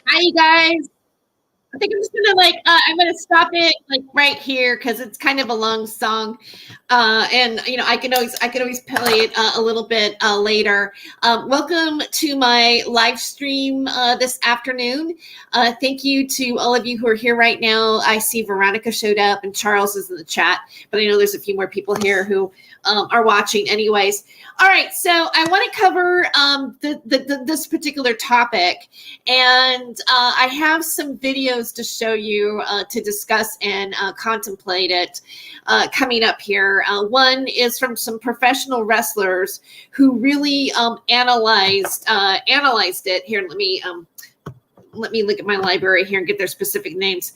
Hi, you guys. I think I'm just gonna I'm gonna stop it like right here because it's kind of a long song, and I can always play it a little bit later. Welcome to my live stream this afternoon. Thank you to all of you who are here right now. I see Veronica showed up and Charles is in the chat, but I know there's a few more people here who are watching anyways. All right, so I want to cover this particular topic, and I have some videos to show you to discuss and contemplate it coming up here. One is from some professional wrestlers who really analyzed it. Here, let me look at my library here and get their specific names.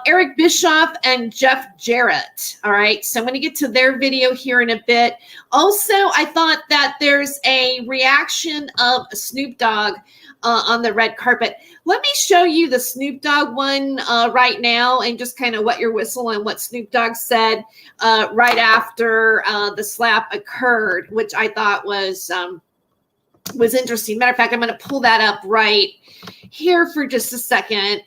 Eric Bischoff and Jeff Jarrett. All right, so I'm going to get to their video here in a bit. Also, I thought that there's a reaction of Snoop Dogg on the red carpet. Let me show you the Snoop Dogg one right now and just kind of wet your whistle on what Snoop Dogg said right after the slap occurred, which I thought was interesting. Matter of fact, I'm going to pull that up right here for just a second.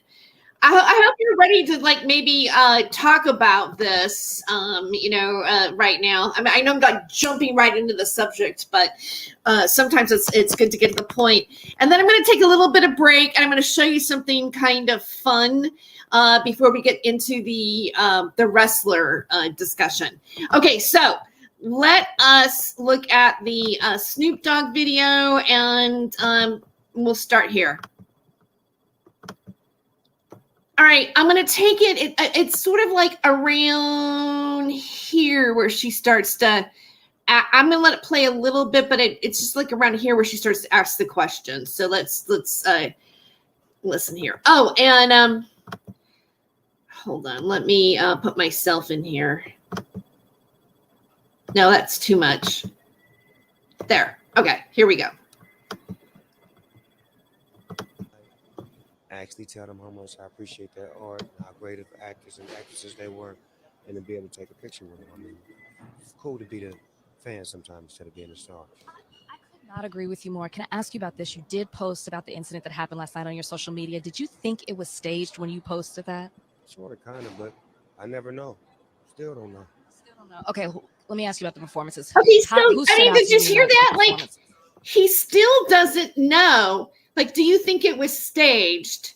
I hope you're ready to maybe talk about this, right now. I mean, I know I'm not jumping right into the subject, but sometimes it's good to get to the point. And then I'm going to take a little bit of break, and I'm going to show you something kind of fun before we get into the wrestler discussion. Okay, so let us look at the Snoop Dogg video, and we'll start here. All right, I'm going to take it. It's sort of like around here where she starts to, I'm going to let it play a little bit, but it's just like around here where she starts to ask the questions. So let's listen here. Oh, and hold on. Let me put myself in here. No, that's too much. There. Okay, here we go. Actually tell them how much I appreciate their art, how great of actors and actresses they were, and to be able to take a picture with them. I mean, it's cool to be the fan sometimes instead of being a star. I could not agree with you more. Can I ask you about this? You did post about the incident that happened last night on your social media. Did you think it was staged when you posted that? Sort of, kind of, but I never know. Still don't know. Still don't know. Okay, let me ask you about the performances. Okay, so I mean, did you hear that? Like, he still doesn't know. Like, do you think it was staged?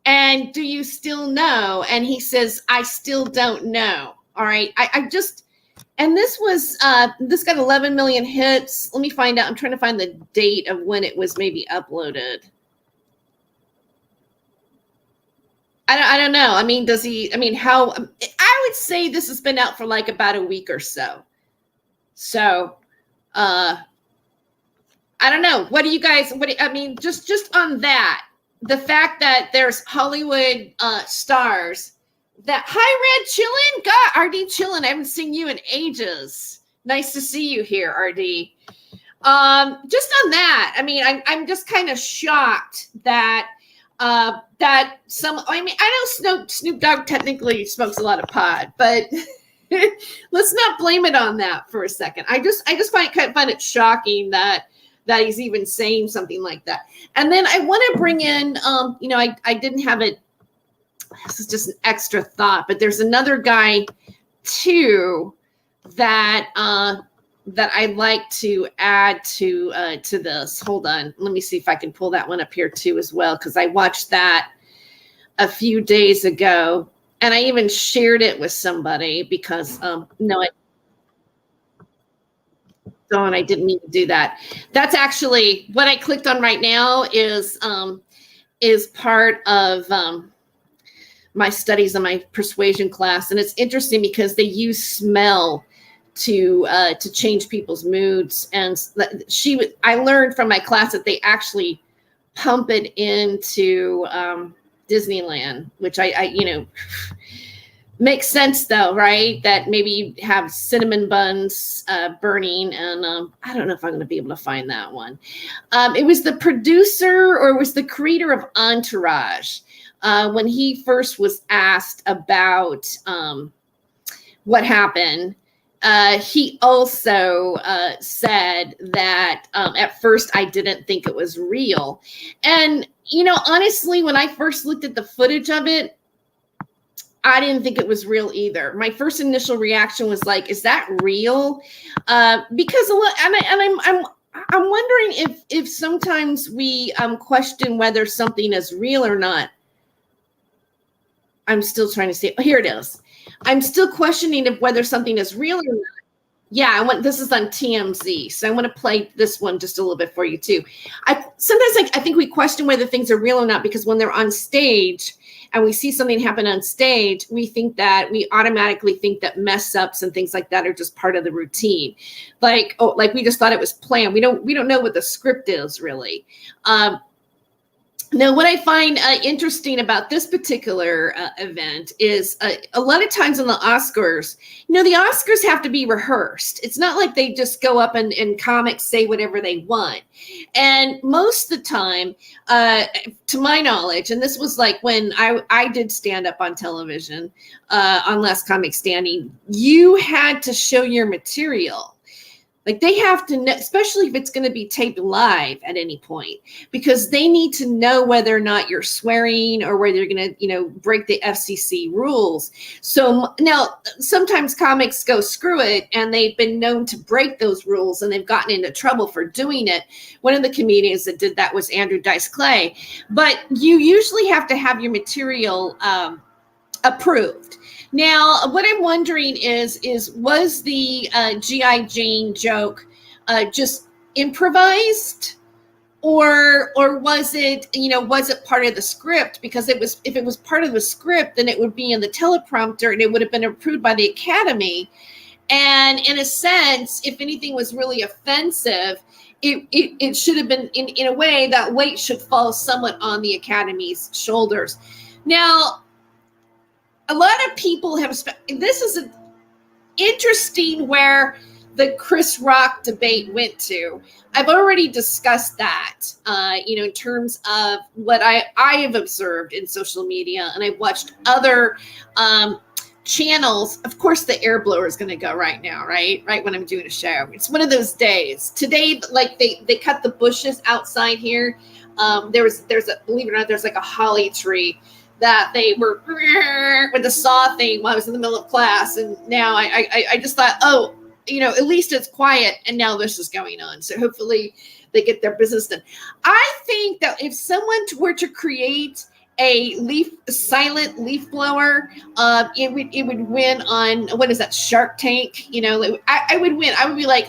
And do you still know? And he says, I still don't know. All right. I just, and this got 11 million hits. Let me find out. I'm trying to find the date of when it was maybe uploaded. I don't know. I mean, how, I would say this has been out for like about a week or so. So, I don't know. What do you guys, just on that, the fact that there's Hollywood stars that, hi, Red, chillin'? God, RD chillin'. I haven't seen you in ages. Nice to see you here, RD. Just on that, I mean, I'm just kind of shocked that I know Snoop Dogg technically smokes a lot of pot, but let's not blame it on that for a second. I just find it shocking that he's even saying something like that. And then I want to bring in, I didn't have it. This is just an extra thought, but there's another guy too that I'd like to add to this. Hold on. Let me see if I can pull that one up here too as well, because I watched that a few days ago and I even shared it with somebody because I didn't need to do that. That's actually what I clicked on right now is part of my studies on my persuasion class. And it's interesting because they use smell to change people's moods. And I learned from my class that they actually pump it into Disneyland, which I makes sense though, right? That maybe you have cinnamon buns burning, and I don't know if I'm going to be able to find that one. It was the producer or it was the creator of Entourage when he first was asked about what happened. he also said that at first I didn't think it was real. And, honestly, when I first looked at the footage of it, I didn't think it was real either. My first initial reaction was like, is that real? Because I'm wondering if sometimes we question whether something is real or not. I'm still trying to see. Oh, here it is. I'm still questioning if whether something is real or not. Yeah, this is on TMZ, so I want to play this one just a little bit for you too. Sometimes I think we question whether things are real or not because when they're on stage and we see something happen on stage, we automatically think that mess ups and things like that are just part of the routine. Like we just thought it was planned. We don't know what the script is really. Now, what I find interesting about this particular event is a lot of times in the Oscars, the Oscars have to be rehearsed. It's not like they just go up and comics say whatever they want. And most of the time, to my knowledge, and this was like when I did stand up on television on Last Comic Standing, you had to show your material. Like they have to know, especially if it's going to be taped live at any point, because they need to know whether or not you're swearing or whether you're going to, break the FCC rules. So now sometimes comics go screw it, and they've been known to break those rules, and they've gotten into trouble for doing it. One of the comedians that did that was Andrew Dice Clay. But you usually have to have your material approved. Now, what I'm wondering is was the G.I. Jane joke just improvised, or was it, was it part of the script? Because if it was part of the script, then it would be in the teleprompter and it would have been approved by the Academy. And in a sense, if anything was really offensive, it should have been, in a way, that weight should fall somewhat on the Academy's shoulders. Now, a lot of people this is interesting where the Chris Rock debate went to. I've already discussed that, in terms of what I have observed in social media, and I've watched other channels. Of course, the air blower is going to go right now, right when I'm doing a show. It's one of those days. Today, like they cut the bushes outside here. There's a, believe it or not, there's like a holly tree that they were with the saw thing while I was in the middle of class. And now I just thought, at least it's quiet. And now this is going on. So hopefully they get their business done. I think that if someone were to create a silent leaf blower, it would win on, what is that, Shark Tank? I would win. I would be like,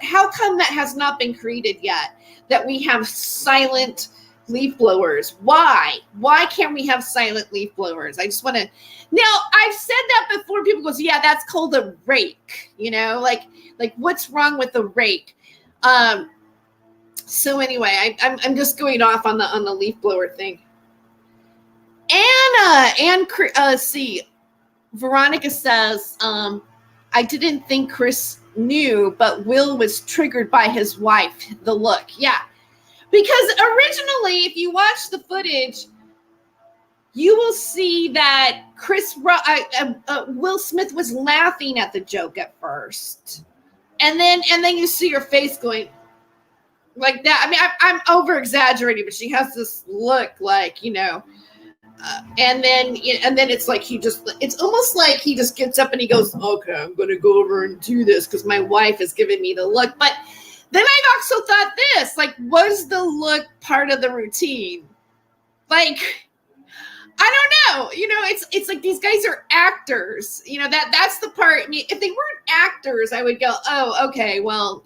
how come that has not been created yet? That we have silent leaf blowers. Why can't we have silent leaf blowers? I just want to. Now, I've said that before. People goes, yeah, that's called a rake. Like what's wrong with the rake? So anyway, I'm just going off on the leaf blower thing. Veronica says, I didn't think Chris knew, but Will was triggered by his wife. The look, yeah. Because originally, if you watch the footage, you will see that Will Smith was laughing at the joke at first, and then you see her face going like that. I mean, I'm over exaggerating, but she has this look like, and then it's like it's almost like he just gets up and he goes, okay, I'm going to go over and do this because my wife is giving me the look, but. Then I also thought this, like, was the look part of the routine? Like, I don't know. It's like these guys are actors. That's the part. I mean, if they weren't actors, I would go, oh, okay, well,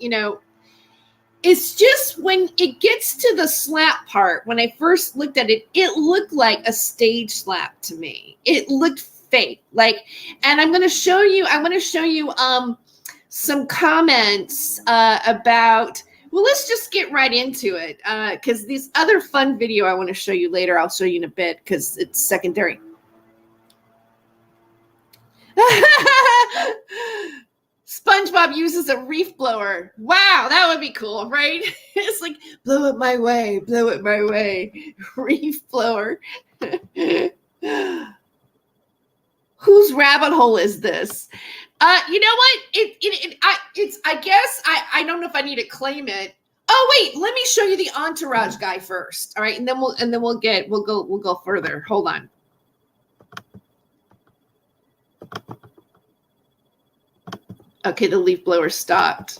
it's just when it gets to the slap part, when I first looked at it, it looked like a stage slap to me. It looked fake. And I want to show you some comments about, well, let's just get right into it, because this other fun video I want to show you later, I'll show you in a bit because it's secondary. SpongeBob uses a reef blower. Wow, that would be cool, right? It's like, blow it my way, reef blower. Whose rabbit hole is this? You know what? I guess I don't know if I need to claim it. Oh wait, let me show you the entourage guy first. All right, and then we'll go further. Hold on. Okay, the leaf blower stopped.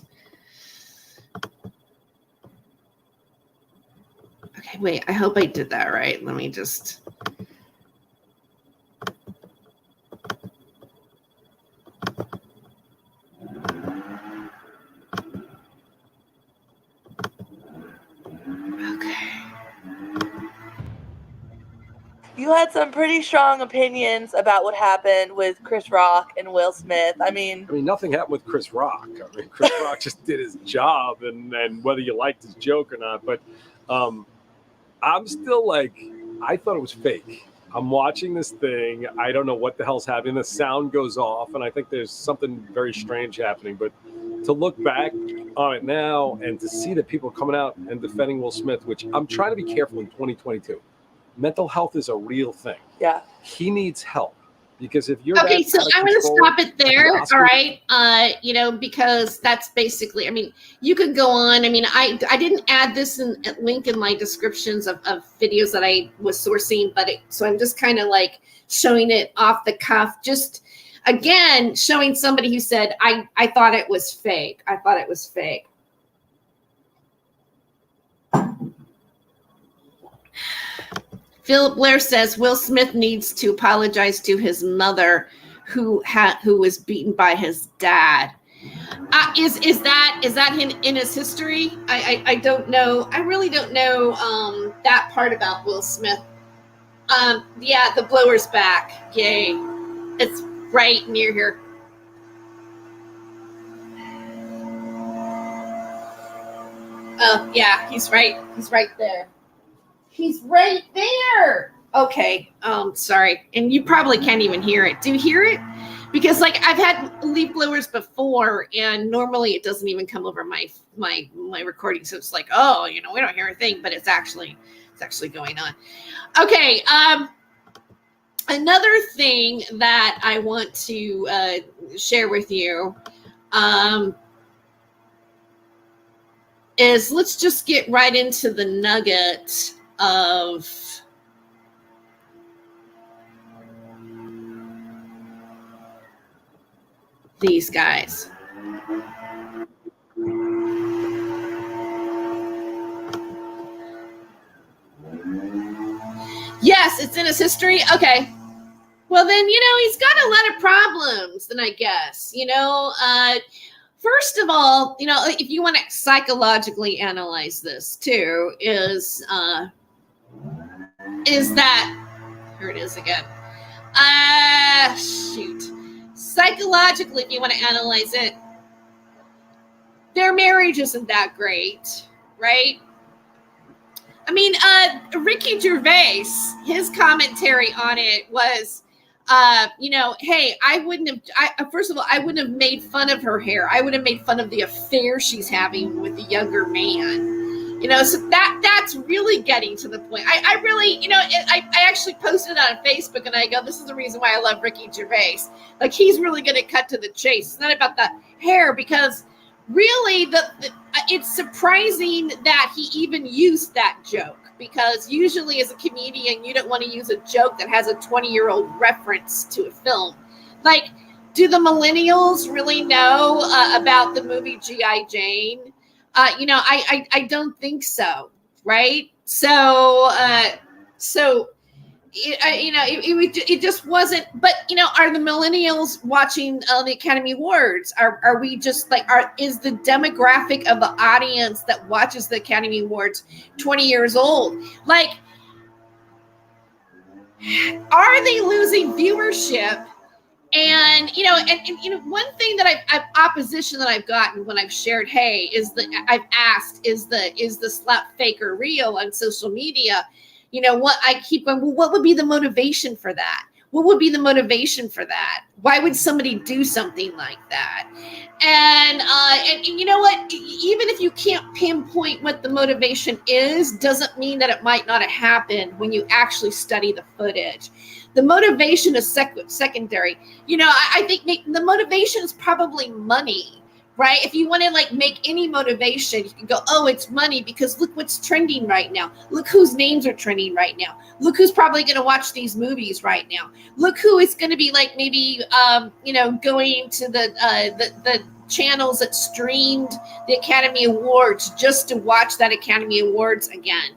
Okay, wait, I hope I did that right. Let me just. Okay. You had some pretty strong opinions about what happened with Chris Rock and Will Smith. I mean, nothing happened with Chris Rock. Chris Rock just did his job, and whether you liked his joke or not, but I'm still like, I thought it was fake. I'm watching this thing. I don't know what the hell's happening. The sound goes off, and I think there's something very strange happening. But to look back on it now and to see that people are coming out and defending Will Smith, which I'm trying to be careful in 2022. Mental health is a real thing. Yeah. He needs help. Because if you're okay, so I'm going to stop it there. All right. Because that's basically, you could go on. I didn't add this link in my descriptions of videos that I was sourcing, so I'm just kind of like showing it off the cuff. Just again, showing somebody who said, I thought it was fake. I thought it was fake. Philip Blair says Will Smith needs to apologize to his mother, who was beaten by his dad. Is that in his history? I don't know. I really don't know that part about Will Smith. Yeah, the blower's back. Yay! It's right near here. Oh yeah, he's right. He's right there. He's right there. Okay. Sorry. And you probably can't even hear it. Do you hear it? Because I've had leaf blowers before, and normally it doesn't even come over my recording. So it's like, oh, we don't hear a thing, but it's actually going on. Okay. Another thing that I want to share with you is, let's just get right into the nugget of these guys. Yes, it's in his history. Okay. Well, then, he's got a lot of problems, then I guess. First of all, if you want to psychologically analyze this too, is that, here it is again. Psychologically, if you want to analyze it, their marriage isn't that great, right? Ricky Gervais, his commentary on it was, hey, I wouldn't have made fun of her hair. I would have made fun of the affair she's having with the younger man. So that's really getting to the point. I really, I actually posted it on Facebook, and I go, this is the reason why I love Ricky Gervais. He's really going to cut to the chase. It's not about the hair, because really it's surprising that he even used that joke, because usually as a comedian, you don't want to use a joke that has a 20-year-old reference to a film. Do the millennials really know about the movie G.I. Jane? I don't think so, right? So it just wasn't. But are the millennials watching the Academy Awards? Are we just is the demographic of the audience that watches the Academy Awards 20 years old? Are they losing viewership? And one thing that I've opposition that I've gotten when I've shared, hey, I've asked, is the slap fake or real on social media? What I keep going, well, what would be the motivation for that? What would be the motivation for that? Why would somebody do something like that? And you know what? Even if you can't pinpoint what the motivation is, doesn't mean that it might not have happened when you actually study the footage. The motivation is secondary. I think the motivation is probably money, right? If you want to like make any motivation, you can go, oh, it's money because look what's trending right now. Look whose names are trending right now. Look who's probably going to watch these movies right now. Look who is going to be like maybe, going to the channels that streamed the Academy Awards just to watch that Academy Awards again.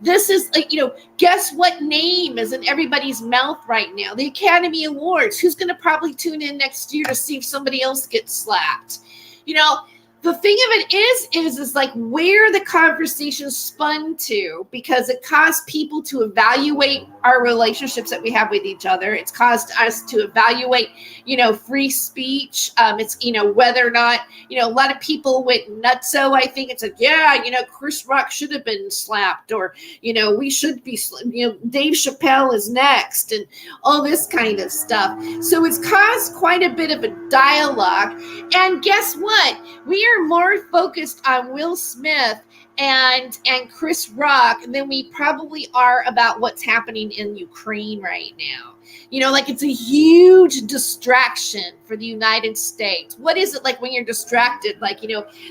This is like, guess what name is in everybody's mouth right now? The Academy Awards. Who's going to probably tune in next year to see if somebody else gets slapped? The thing of it is like where the conversation spun to, because it caused people to evaluate our relationships that we have with each other. It's caused us to evaluate, free speech. It's, whether or not, a lot of people went nutso. I think it's like, yeah, Chris Rock should have been slapped, or, we should be, Dave Chappelle is next, and all this kind of stuff. So it's caused quite a bit of a dialogue. And guess what? We are more focused on Will Smith and Chris Rock than we probably are about what's happening in Ukraine right now. Like it's a huge distraction for the United States. What is it like when you're distracted? Like,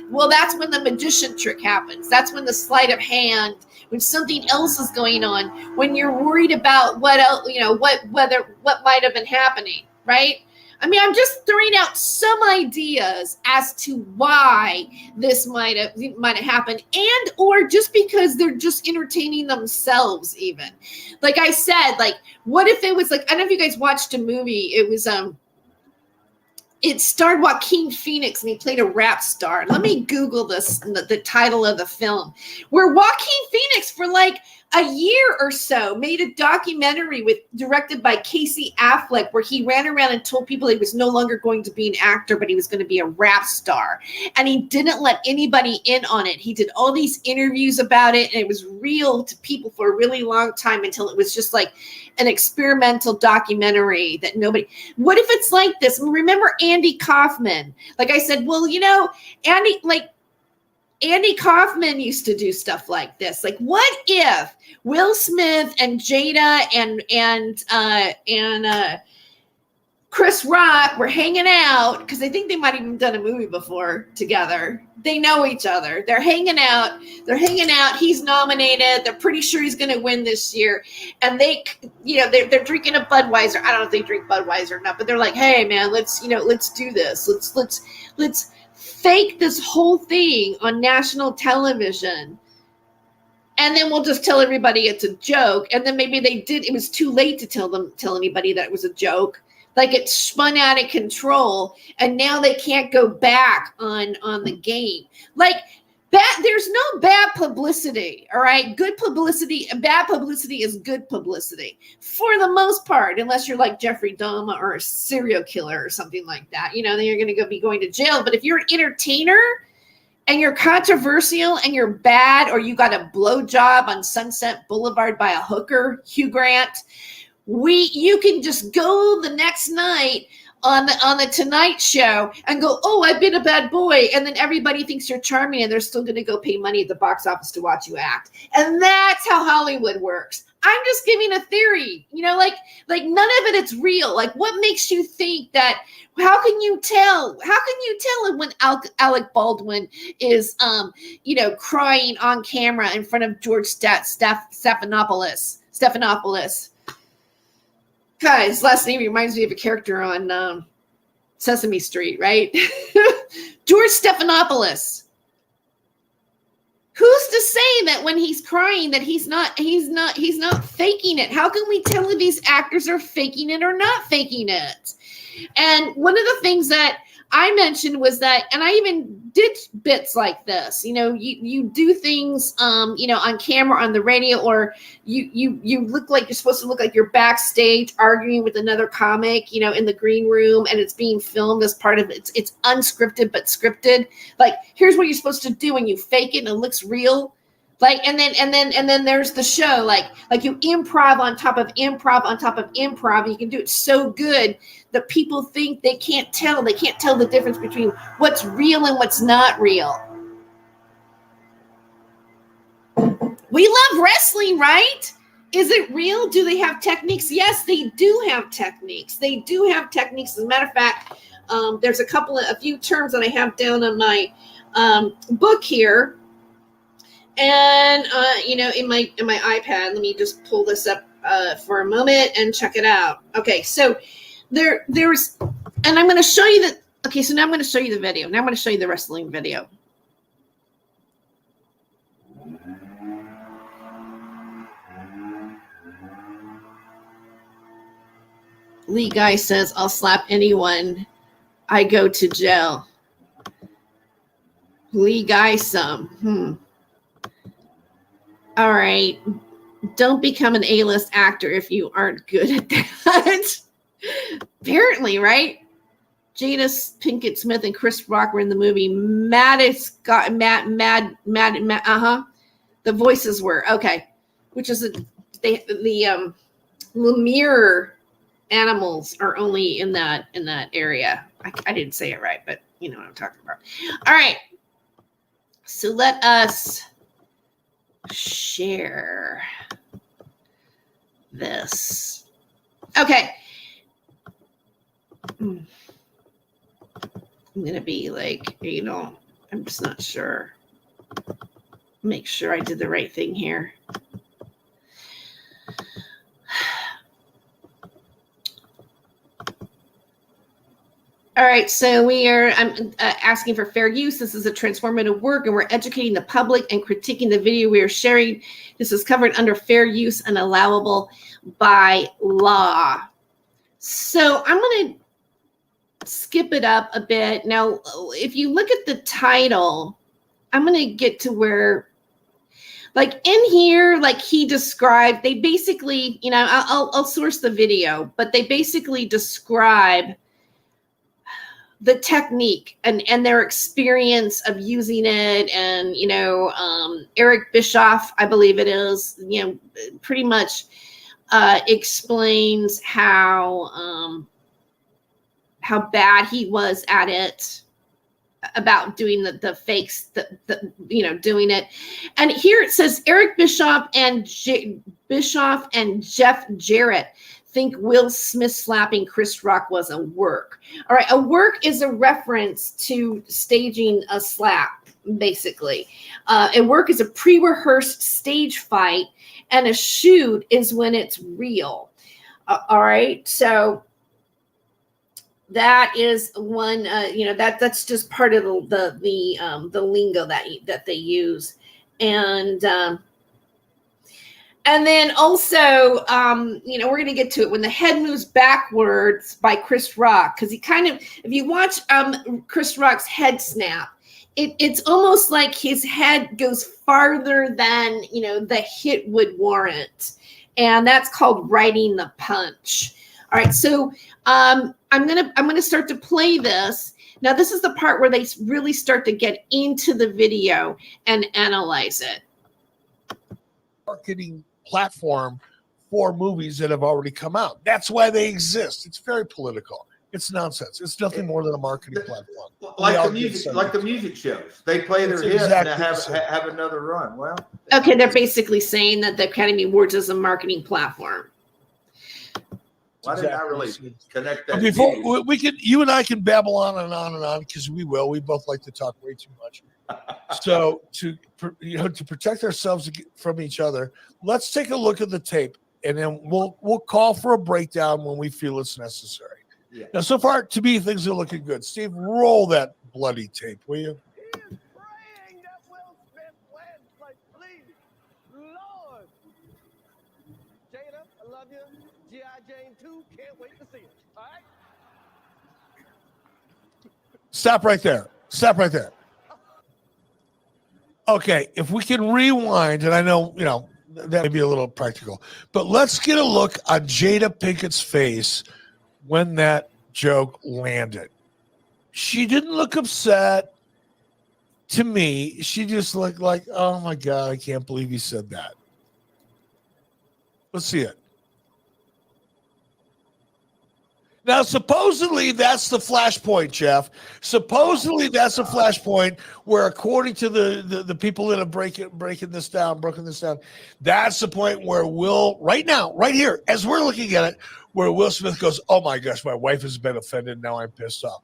well, that's when the magician trick happens. That's when the sleight of hand, when something else is going on, when you're worried about what else, what might have been happening, right? I mean, I'm just throwing out some ideas as to why this might have happened, and or just because they're just entertaining themselves even. Like I said, like, what if it was like, I don't know if you guys watched a movie. It was it starred Joaquin Phoenix and he played a rap star. Let me Google this, the title of the film, where Joaquin Phoenix for like a year or so made a documentary directed by Casey Affleck, where he ran around and told people he was no longer going to be an actor, but he was going to be a rap star. And he didn't let anybody in on it. He did all these interviews about it, and it was real to people for a really long time until it was just like an experimental documentary that nobody. What if it's like this? Remember Andy Kaufman? Like I said, well, Andy Kaufman used to do stuff like this. Like, what if Will Smith and Jada and Chris Rock were hanging out, because I think they might have even done a movie before together. They know each other. They're hanging out. He's nominated. They're pretty sure he's going to win this year. And they're drinking a Budweiser. I don't know if they drink Budweiser or not, but they're like, hey man, let's do this. Let's fake this whole thing on national television. And then we'll just tell everybody it's a joke. And then maybe it was too late to tell anybody that it was a joke. Like it spun out of control, and now they can't go back on the game. Like there's no bad publicity, all right? Good publicity, bad publicity is good publicity for the most part, unless you're like Jeffrey Dahmer or a serial killer or something like that. Then you're going to be going to jail. But if you're an entertainer and you're controversial and you're bad, or you got a blowjob on Sunset Boulevard by a hooker, Hugh Grant, you can just go the next night on the Tonight Show and go, oh, I've been a bad boy. And then everybody thinks you're charming, and they're still going to go pay money at the box office to watch you act. And that's how Hollywood works. I'm just giving a theory, like none of it is real. Like, what makes you think that? How can you tell when Alec Baldwin is, crying on camera in front of George Stephanopoulos? God, his last name reminds me of a character on Sesame Street, right? George Stephanopoulos. Who's to say that when he's crying that he's not faking it? How can we tell if these actors are faking it or not faking it? And one of the things that I mentioned was that, and I even did bits like this, you do things, on camera, on the radio, or you look like you're supposed to look like you're backstage arguing with another comic, in the green room, and it's being filmed as part of it. It's unscripted, but scripted. Like, here's what you're supposed to do, and you fake it and it looks real. Like, and then there's the show, like you improv on top of improv on top of improv. And you can do it so good that people think they can't tell the difference between what's real and what's not real. We love wrestling, right? Is it real? Do they have techniques? Yes, they do have techniques. They do have techniques. As a matter of fact, there's a few terms that I have down on my book here, and in my iPad. Let me just pull this up for a moment and check it out. Okay, so there's, and I'm going to show you that. Okay, so now I'm going to show you the video. Now I'm going to show you the wrestling video. Lee Guy says, I'll slap anyone. I go to jail. Lee Guy some. All right. Don't become an A-list actor if you aren't good at that. Apparently, right? Jada Pinkett Smith and Chris Rock were in the movie. The voices were. Okay. Which is the Lemire animals are only in that area. I didn't say it right, but you know what I'm talking about. All right. So let us share this. Okay. I'm going to be like, I'm just not sure. Make sure I did the right thing here. All right, so I'm asking for fair use. This is a transformative work, and we're educating the public and critiquing the video we are sharing. This is covered under fair use and allowable by law. So I'm going to skip it up a bit. Now, if you look at the title, I'm going to get to where, like in here, like he described, they basically, I'll source the video, but they basically describe the technique and their experience of using it. And, Eric Bischoff, I believe it is, pretty much explains how bad he was at it, about doing the fakes, doing it. And here it says Eric Bischoff and Jeff Jarrett think Will Smith slapping Chris Rock was a work. All right, a work is a reference to staging a slap, basically. A work is a pre-rehearsed stage fight, and a shoot is when it's real. All right, so that is one. That's just part of the lingo that they use, and then also, we're going to get to it when the head moves backwards by Chris Rock, because he kind of, if you watch Chris Rock's head snap, it's almost like his head goes farther than the hit would warrant, and that's called riding the punch. All right, so I'm gonna start to play this. Now, this is the part where they really start to get into the video and analyze it. Marketing platform for movies that have already come out. That's why they exist. It's very political. It's nonsense. It's nothing more than a marketing platform. Like the music shows. They play their hits and have another run. Well, okay, they're basically saying that the Academy Awards is a marketing platform. Why didn't I really connect that? Before you and I can babble on and on and on, because we will. We both like to talk way too much. So to protect ourselves from each other, let's take a look at the tape, and then we'll call for a breakdown when we feel it's necessary. Yeah. Now, so far, to me, things are looking good. Steve, roll that bloody tape, will you? He is praying that Will Smith wins. Like, please, Lord. Jada, I love you. G.I. Jane 2, can't wait to see it. All right? Stop right there. Stop right there. Okay, if we can rewind, and I know, that may be a little practical, but let's get a look on Jada Pinkett's face when that joke landed. She didn't look upset to me. She just looked like, oh my God, I can't believe he said that. Let's see it. Now, supposedly that's the flashpoint, Jeff. Supposedly that's a flashpoint where, according to the people that have broken this down, that's the point where right now, right here, as we're looking at it, where Will Smith goes, "Oh my gosh, my wife has been offended. Now I'm pissed off."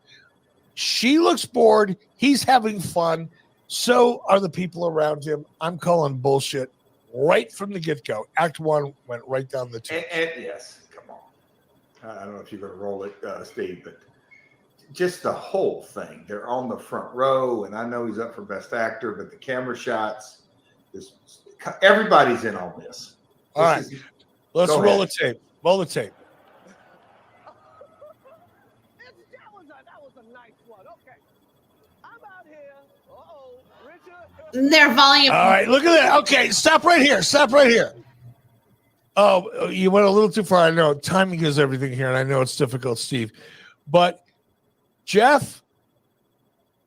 She looks bored. He's having fun. So are the people around him. I'm calling bullshit right from the get-go. Act 1 went right down the tube. And yes, come on. I don't know if you're going to roll it, Steve, but just the whole thing. They're on the front row, and I know he's up for Best Actor, but the camera shots, everybody's in on this. All right, let's roll the tape. Roll the tape. That was a nice one. Okay. I'm out here. Richard. Their volume. All right, look at that. Okay, stop right here. Stop right here. Oh, you went a little too far. I know timing is everything here, and I know it's difficult, Steve. But Jeff,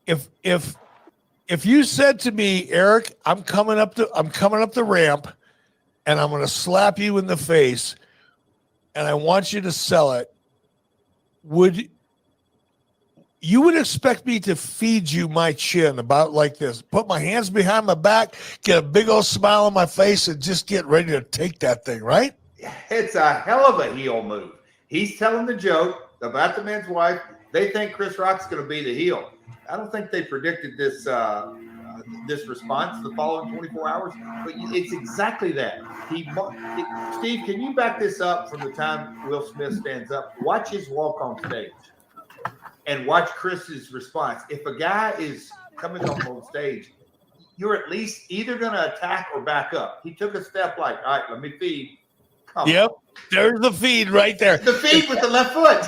if you said to me, Eric, I'm coming up the ramp, and I'm going to slap you in the face, and I want you to sell it, you would expect me to feed you my chin about like this, put my hands behind my back, get a big old smile on my face, and just get ready to take that thing, right? It's a hell of a heel move. He's telling the joke about the man's wife. They think Chris Rock's going to be the heel. I don't think they predicted this this response the following 24 hours, but it's exactly that. Steve, can you back this up from the time Will Smith stands up? Watch his walk on stage. And watch Chris's response. If a guy is coming up on stage, you're at least either going to attack or back up. He took a step like, all right, let me feed. Yep, there's the feed right there. The feed with the left foot.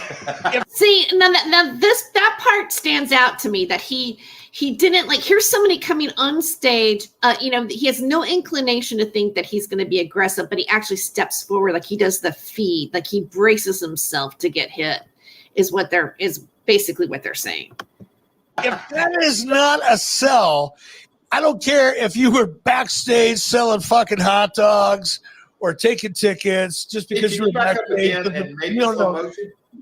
See, now that part stands out to me, that he didn't, like, here's somebody coming on stage, he has no inclination to think that he's going to be aggressive, but he actually steps forward, like he does the feed, like he braces himself to get hit, is basically what they're saying. If that is not a sell, I don't care if you were backstage selling fucking hot dogs or taking tickets, just because you were backstage.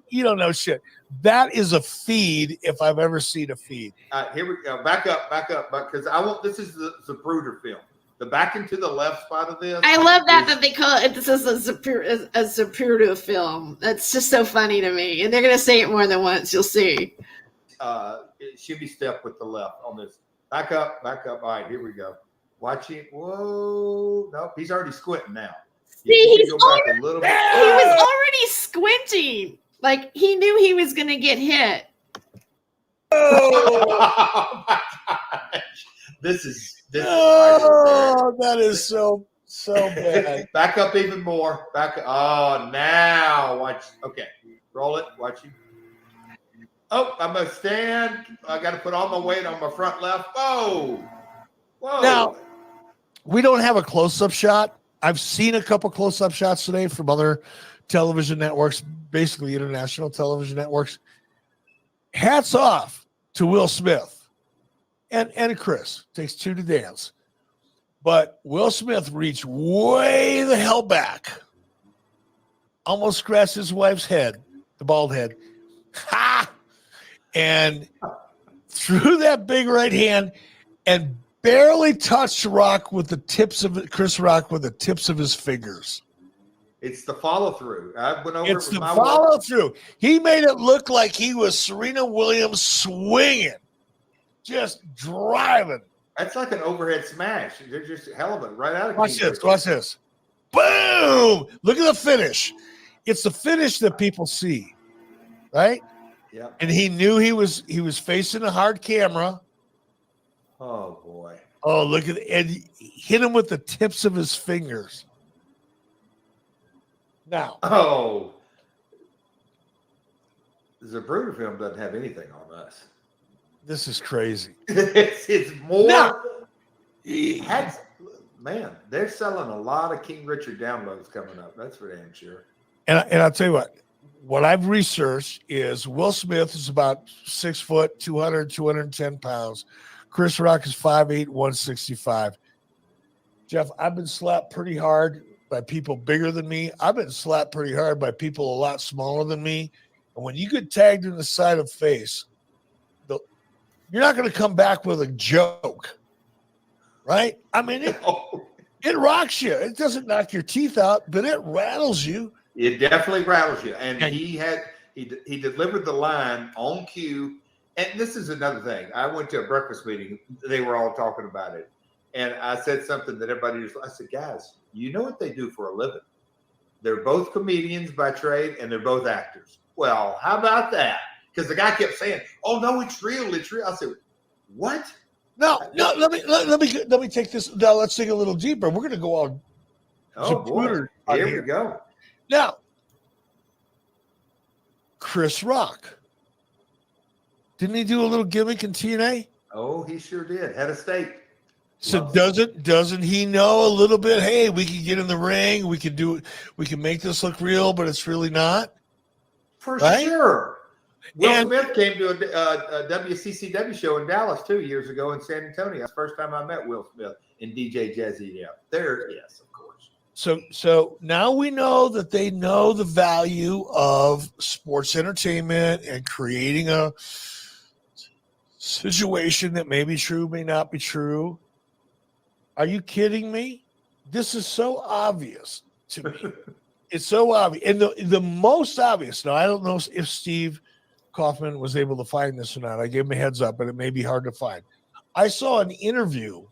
You don't know shit. That is a feed if I've ever seen a feed. Here we go. Back up, because this is the Zapruder film. The back into the left spot of this. I love that they call it. This is a Zapruder film. That's just so funny to me, and they're gonna say it more than once. You'll see. It should be step with the left on this. Back up. All right, here we go. Watch it. Whoa! Nope, he's already squinting now. See, he was already squinting. Like he knew he was gonna get hit. Oh my gosh! This is that is so bad. Back up even more. Back up. Oh, now watch. Okay, roll it. Watch you. Oh, I'm gonna stand. I got to put all my weight on my front left. Whoa. Now we don't have a close-up shot. I've seen a couple close-up shots today from other television networks, basically international television networks. Hats off to Will Smith. And Chris, takes two to dance. But Will Smith reached way the hell back. Almost scratched his wife's head, the bald head. Ha! And threw that big right hand and barely touched Chris Rock with the tips of his fingers. It's the follow through. I went over. It's the follow through. He made it look like he was Serena Williams swinging. Just driving. That's like an overhead smash. They're just hell of it right out of. Watch this. Boom! Look at the finish. It's the finish that people see, right? Yeah. And he knew he was facing a hard camera. Oh boy. Oh, look at it. And he hit him with the tips of his fingers. Now. Oh. The Zapruder film doesn't have anything on us. This is crazy. it's more. Now, man, they're selling a lot of King Richard downloads coming up. That's for damn sure. And I'll tell you what I've researched is Will Smith is about 6 foot, 210 pounds. Chris Rock is 5'8", 165. Jeff, I've been slapped pretty hard by people bigger than me. I've been slapped pretty hard by people a lot smaller than me. And when you get tagged in the side of face, you're not going to come back with a joke, right? I mean, it rocks you. It doesn't knock your teeth out, but it rattles you. It definitely rattles you. And he delivered the line on cue. And this is another thing. I went to a breakfast meeting. They were all talking about it. And I said something that everybody was, I said, guys, you know what they do for a living? They're both comedians by trade, and they're both actors. Well, how about that? Because the guy kept saying, "Oh no, it's real, it's real." I said, "What?" No. Let me take this. Now let's dig a little deeper. We're going to go on. Oh boy, here we go. Now, Chris Rock, didn't he do a little gimmick in TNA? Oh, he sure did. Head of state. So doesn't he know a little bit? Hey, we can get in the ring. We can do it. We can make this look real, but it's really not. For sure. Will Smith came to a WCCW show in Dallas 2 years ago in San Antonio. That's the first time I met Will Smith and DJ Jazzy. Yeah, there, yes, of course. So now we know that they know the value of sports entertainment and creating a situation that may be true, may not be true. Are you kidding me? This is so obvious to me. It's so obvious. And the most obvious, now I don't know if Steve Kaufman was able to find this or not. I gave him a heads up, but it may be hard to find. I saw an interview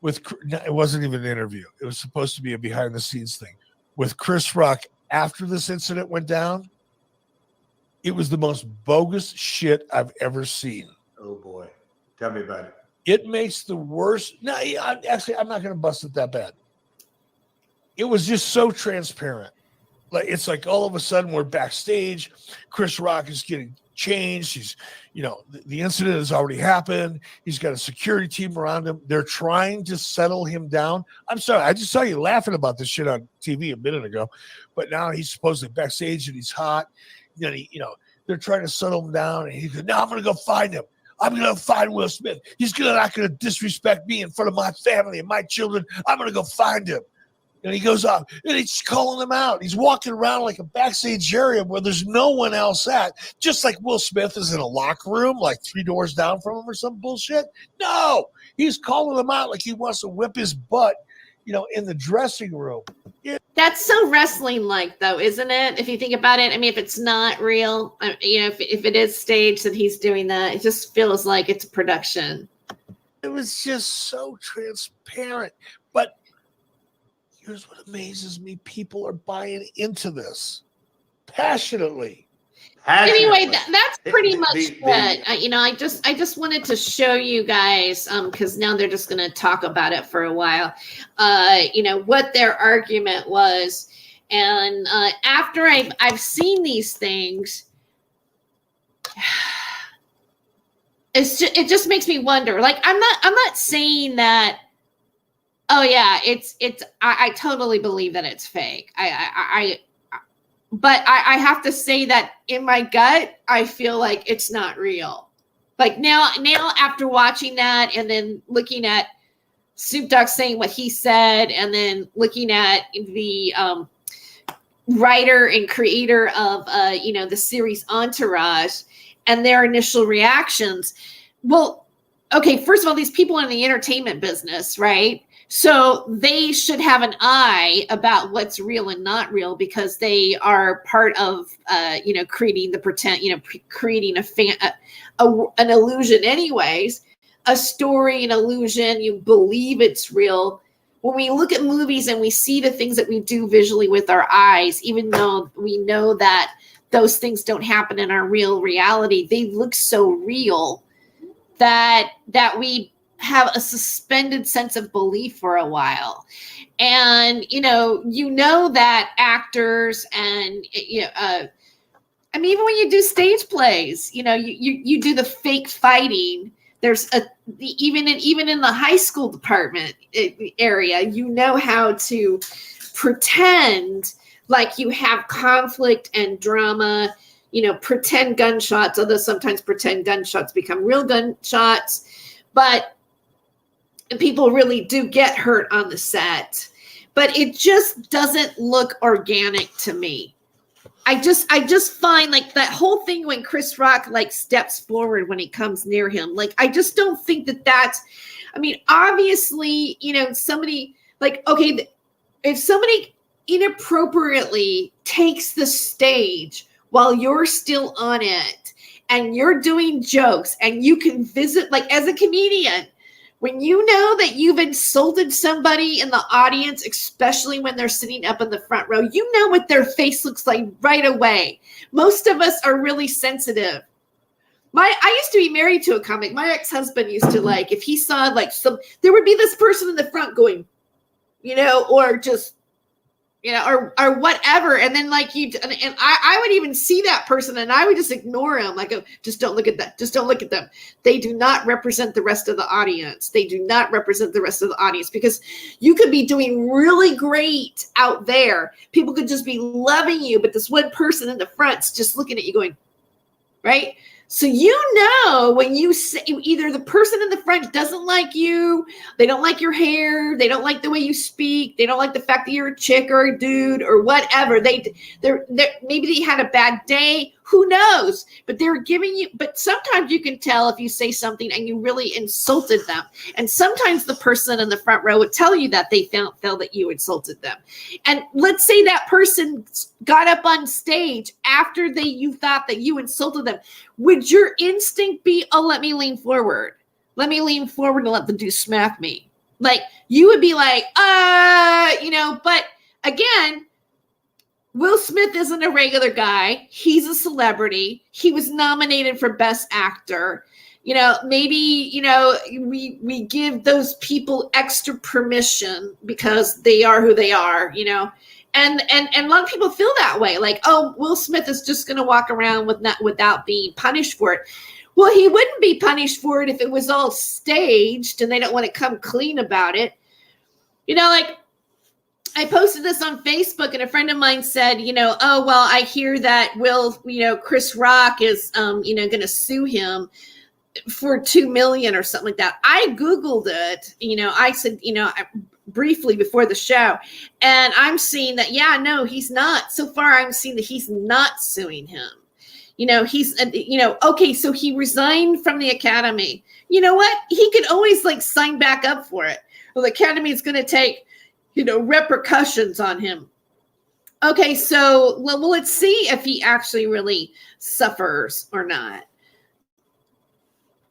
with, it wasn't even an interview. It was supposed to be a behind the scenes thing with Chris Rock after this incident went down. It was the most bogus shit I've ever seen. Oh boy. Tell me about it. It makes the worst. No, actually, I'm not going to bust it that bad. It was just so transparent. Like, it's like all of a sudden we're backstage. Chris Rock is getting changed. He's, the incident has already happened. He's got a security team around him. They're trying to settle him down. I'm sorry. I just saw you laughing about this shit on TV a minute ago, but now he's supposedly backstage and he's hot. Then they're trying to settle him down, and he goes, "No, I'm going to go find him. I'm going to find Will Smith. He's not going to disrespect me in front of my family and my children. I'm going to go find him." And he goes off, and he's calling them out. He's walking around like a backstage area where there's no one else at, just like Will Smith is in a locker room, like 3 doors down from him or some bullshit. No, he's calling them out like he wants to whip his butt, in the dressing room. That's so wrestling-like, though, isn't it? If you think about it, I mean, if it's not real, if it is staged that he's doing that, it just feels like it's a production. It was just so transparent. But here's what amazes me. People are buying into this passionately. Anyway, that's pretty much it. I just wanted to show you guys, because now they're just going to talk about it for a while, what their argument was. And after I've seen these things, it just makes me wonder. Like, I'm not saying that. Oh yeah, I totally believe that it's fake. But I have to say that in my gut, I feel like it's not real. Like now after watching that and then looking at Snoop Dogg saying what he said, and then looking at the writer and creator of the series Entourage and their initial reactions. Well, okay, first of all, these people are in the entertainment business, right? So they should have an eye about what's real and not real, because they are part of, creating the pretend, creating an illusion anyways, a story, an illusion. You believe it's real. When we look at movies and we see the things that we do visually with our eyes, even though we know that those things don't happen in our real reality, they look so real that we have a suspended sense of belief for a while. And that actors and even when you do stage plays, you do the fake fighting. There's even in the high school department area, how to pretend like you have conflict and drama, pretend gunshots, although sometimes pretend gunshots become real gunshots, but people really do get hurt on the set. But it just doesn't look organic to me. I just find like that whole thing when Chris Rock like steps forward when he comes near him, like I just don't think that that's, I mean, obviously, you know, somebody like, okay, if somebody inappropriately takes the stage while you're still on it and you're doing jokes and you can visit, like as a comedian, when you know that you've insulted somebody in the audience, especially when they're sitting up in the front row, you know what their face looks like right away. Most of us are really sensitive. I used to be married to a comic. My ex-husband used to, like, if he saw like there would be this person in the front going, you know, or just, you know, or whatever. And then like and I would even see that person and I would just ignore him. Like, oh, just don't look at that. Just don't look at them. They do not represent the rest of the audience. They do not represent the rest of the audience, because you could be doing really great out there. People could just be loving you, but this one person in the front's just looking at you going, right? So you know when you say either the person in the front doesn't like you, they don't like your hair, they don't like the way you speak, they don't like the fact that you're a chick or a dude or whatever. They're maybe they had a bad day. Who knows? But they're giving you. But sometimes you can tell if you say something and you really insulted them. And sometimes the person in the front row would tell you that they felt that you insulted them. And let's say that person got up on stage after you thought that you insulted them. Would your instinct be, oh, let me lean forward. Let me lean forward and let the dude smack me? Like, you would be like, you know, but again, Will Smith isn't a regular guy. He's a celebrity. He was nominated for Best Actor. You know, maybe, you know, we give those people extra permission because they are who they are, you know. And a lot of people feel that way, like, oh, Will Smith is just going to walk around without being punished for it. Well, he wouldn't be punished for it if it was all staged and they don't want to come clean about it. You know, like, I posted this on Facebook and a friend of mine said, you know, oh, well, I hear that Chris Rock is, you know, going to sue him for $2 million or something like that. I Googled it. You know, I said, you know, briefly before the show, and I'm seeing that, yeah, no, he's not. So far, I'm seeing that he's not suing him. You know, he's, you know, okay, so he resigned from the Academy. You know what? He could always like sign back up for it. Well, the Academy is going to take, you know, repercussions on him. Okay, so well, let's see if he actually really suffers or not.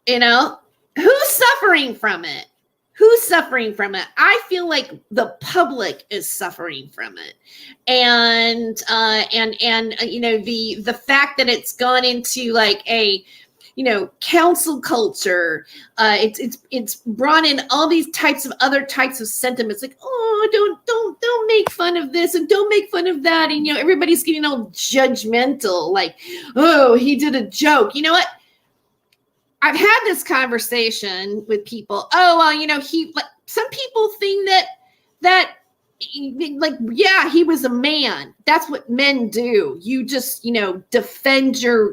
You know, who's suffering from it? Who's suffering from it? I feel like the public is suffering from it, and you know, the fact that it's gone into like a, you know, council culture. It's brought in all these types of other types of sentiments, like, oh, don't make fun of this and don't make fun of that, and you know, everybody's getting all judgmental, like, oh, he did a joke. You know what? I've had this conversation with people. Oh, well, you know, some people think that like, yeah, he was a man. That's what men do. You just, you know, defend your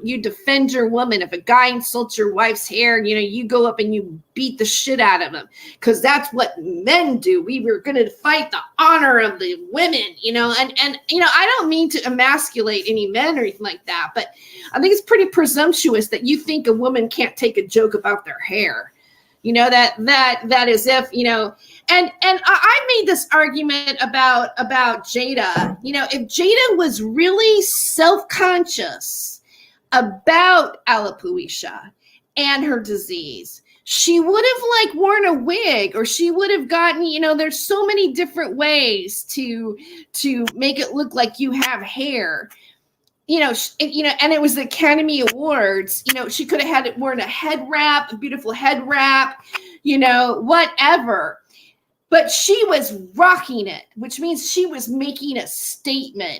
woman. If a guy insults your wife's hair, you know, you go up and you beat the shit out of him, because that's what men do. We were going to fight the honor of the women, you know, and you know, I don't mean to emasculate any men or anything like that, but I think it's pretty presumptuous that you think a woman can't take a joke about their hair. You know, that is if, you know, and I made this argument about Jada. You know, if Jada was really self-conscious about alopecia and her disease, she would have like worn a wig, or she would have gotten, you know, there's so many different ways to make it look like you have hair. You know, and it was the Academy Awards. You know, she could have had it worn a head wrap, a beautiful head wrap, you know, whatever. But she was rocking it, which means she was making a statement.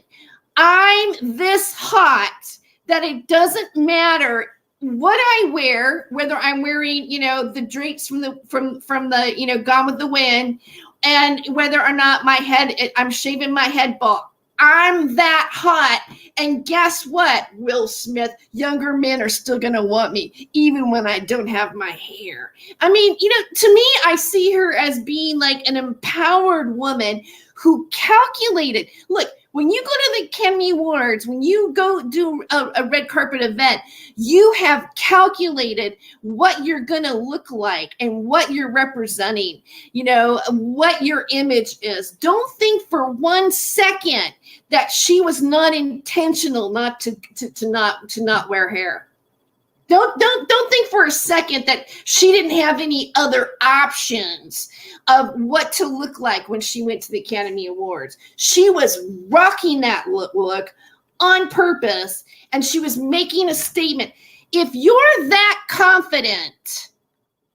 I'm this hot that it doesn't matter what I wear, whether I'm wearing, you know, the drapes from the you know, Gone with the Wind, and whether or not I'm shaving my head bald. I'm that hot. And guess what, Will Smith? Younger men are still going to want me, even when I don't have my hair. I mean, you know, to me, I see her as being like an empowered woman who calculated. Look, When you go to the Academy Awards, when you go do a red carpet event, you have calculated what you're going to look like and what you're representing, you know, what your image is. Don't think for 1 second that she was not intentional not to not wear hair. Don't think for a second that she didn't have any other options of what to look like when she went to the Academy Awards. She was rocking that look on purpose, and she was making a statement. If you're that confident,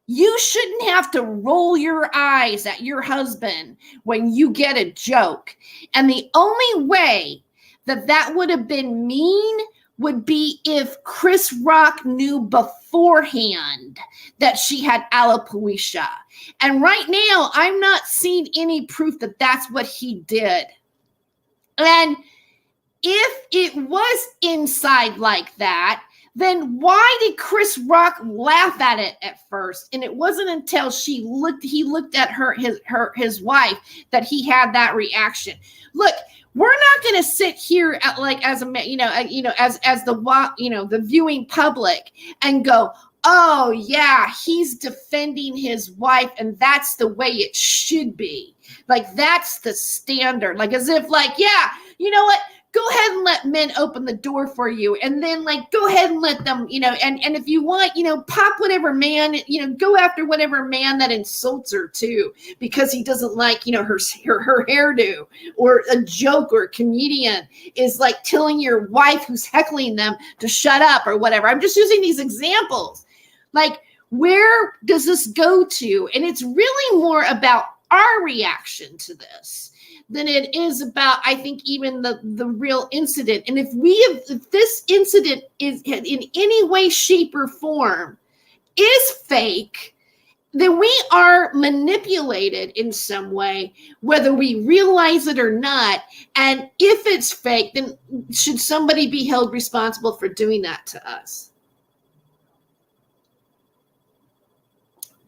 you shouldn't have to roll your eyes at your husband when you get a joke. And the only way that would have been mean would be if Chris Rock knew beforehand that she had alopecia. And right now, I'm not seeing any proof that that's what he did. And if it was inside like that, then why did Chris Rock laugh at it at first? And it wasn't until he looked at his wife that he had that reaction. Look, we're not going to sit here as the viewing public and go, oh yeah, he's defending his wife and that's the way it should be. Like that's the standard. Like as if like, yeah, you know what? Go ahead and let men open the door for you. And then like, go ahead and let them, and if you want, pop whatever man, go after whatever man that insults her too, because he doesn't like, her hairdo, or a joke, or a comedian is like telling your wife who's heckling them to shut up or whatever. I'm just using these examples. Like, where does this go to? And it's really more about our reaction to this than it is about, I think, even the real incident. And if this incident is in any way, shape, or form is fake, then we are manipulated in some way, whether we realize it or not. And if it's fake, then should somebody be held responsible for doing that to us?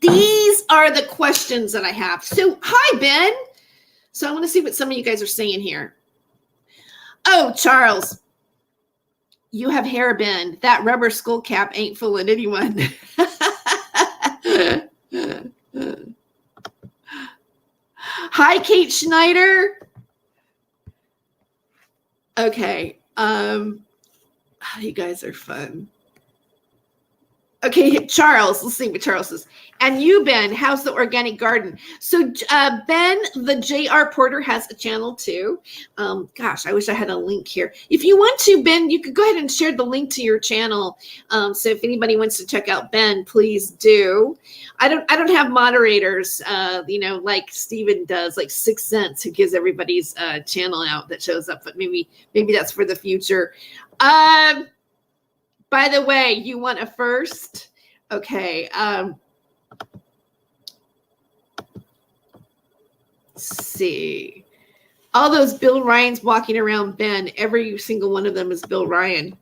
These are the questions that I have. So, hi, Ben. So I want to see what some of you guys are saying here. Oh, Charles, you have hair, Ben. That rubber skull cap ain't fooling anyone. Hi, Kate Schneider. Okay. You guys are fun. Okay, Charles, let's see what Charles says. And you, Ben, how's the organic garden? So, Ben, the J.R. Porter has a channel too. Gosh, I wish I had a link here. If you want to, Ben, you could go ahead and share the link to your channel. So if anybody wants to check out Ben, please do. I don't have moderators, like Steven does, like 6 cents, who gives everybody's channel out that shows up. But maybe that's for the future. By the way, you want a first? Okay. Let's see. All those Bill Ryans walking around Ben, every single one of them is Bill Ryan.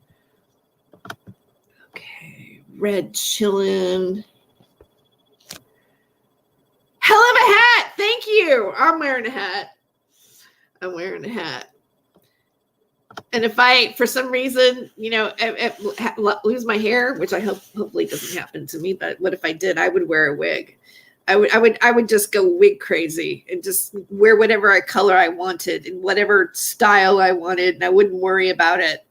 Okay. Red chillin'. Hell of a hat. Thank you. I'm wearing a hat. And if I, for some reason, lose my hair, which I hopefully doesn't happen to me, but what if I did? I would wear a wig. I would just go wig crazy and just wear whatever color I wanted and whatever style I wanted, and I wouldn't worry about it.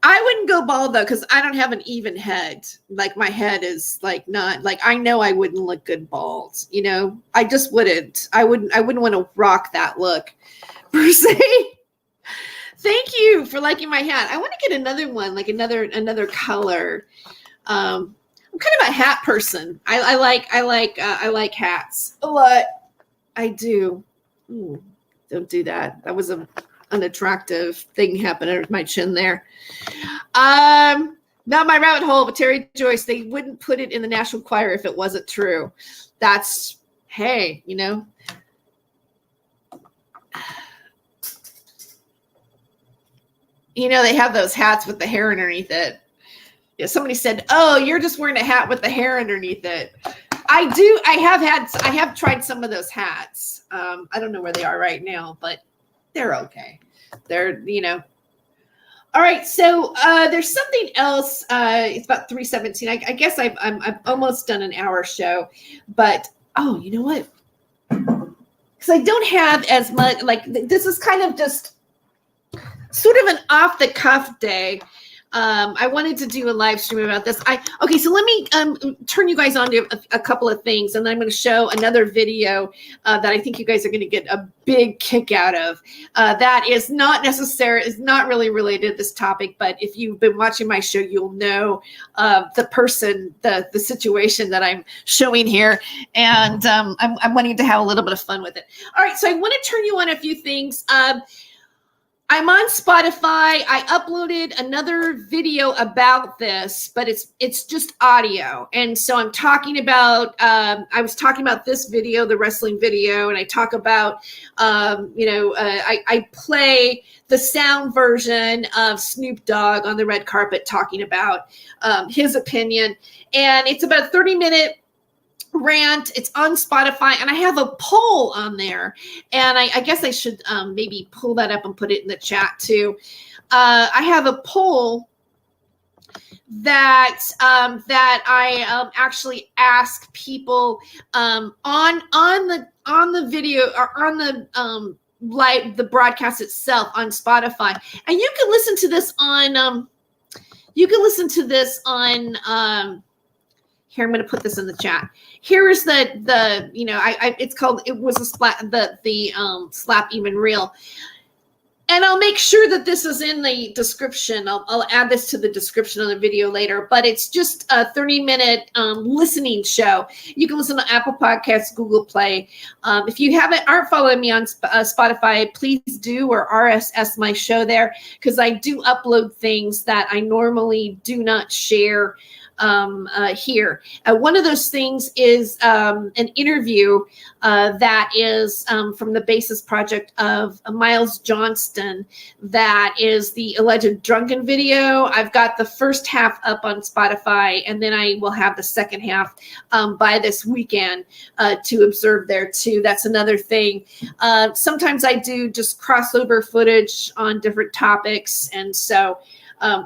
I wouldn't go bald though, because I don't have an even head. Like my head is like not like, I know I wouldn't look good bald. I just wouldn't. I wouldn't want to rock that look per se. Thank you for liking my hat. I want to get another one, like another color. I'm kind of a hat person. I like hats a lot. I do. Ooh, don't do that. That was an unattractive thing happening with my chin there. Not my rabbit hole, but Tere Joyce, they wouldn't put it in the National Choir if it wasn't true. That's, hey, they have those hats with the hair underneath it. Yeah, somebody said, "Oh, you're just wearing a hat with the hair underneath it." I do. I have tried some of those hats. I don't know where they are right now, but they're okay. they're, All right, so there's something else. It's about 3:17. I guess I've almost done an hour show, but you know what? Because I don't have as much. This is kind of just sort of an off the cuff day. I wanted to do a live stream about this. Okay, so let me turn you guys on to a couple of things, and then I'm going to show another video that I think you guys are going to get a big kick out of. That is not really related to this topic, but if you've been watching my show, you'll know the person, the situation that I'm showing here, and I'm wanting to have a little bit of fun with it. All right, so I want to turn you on a few things. I'm on Spotify. I uploaded another video about this, but it's just audio. And so I'm talking about, I was talking about this video, the wrestling video, and I talk about, I play the sound version of Snoop Dogg on the red carpet talking about his opinion. And it's about a 30-minute rant. It's on Spotify, and I have a poll on there, and I guess I should maybe pull that up and put it in the chat too. I have a poll that I actually ask people on the video or on the the broadcast itself on Spotify, and you can listen to this on here, I'm going to put this in the chat. Here is it's called, it was a slap even real. And I'll make sure that this is in the description. I'll add this to the description of the video later, but it's just a 30-minute listening show. You can listen to Apple Podcasts, Google Play. If you aren't following me on Spotify, please do, or RSS my show there, because I do upload things that I normally do not share here. One of those things is an interview that is from the Basis Project of Miles Johnston. That is the alleged drunken video. I've got the first half up on Spotify, and then I will have the second half by this weekend to observe there too. That's another thing. Sometimes I do just crossover footage on different topics, and so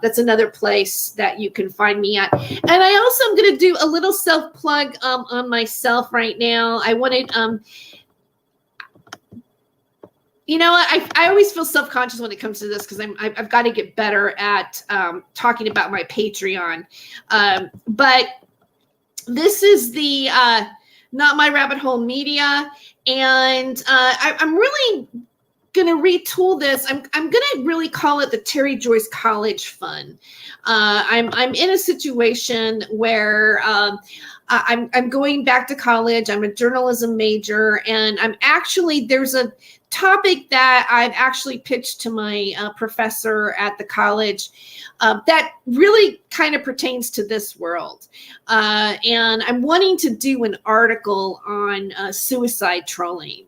that's another place that you can find me at. And I also am going to do a little self-plug on myself right now. I wanted, I always feel self-conscious when it comes to this, because I've got to get better at talking about my Patreon. But this is the Not My Rabbit Hole Media, and I'm really going to retool this. I'm going to really call it the Tere Joyce College Fund. I'm in a situation where I'm going back to college. I'm a journalism major, and there's a topic that I've actually pitched to my professor at the college that really kind of pertains to this world. And I'm wanting to do an article on suicide trolling.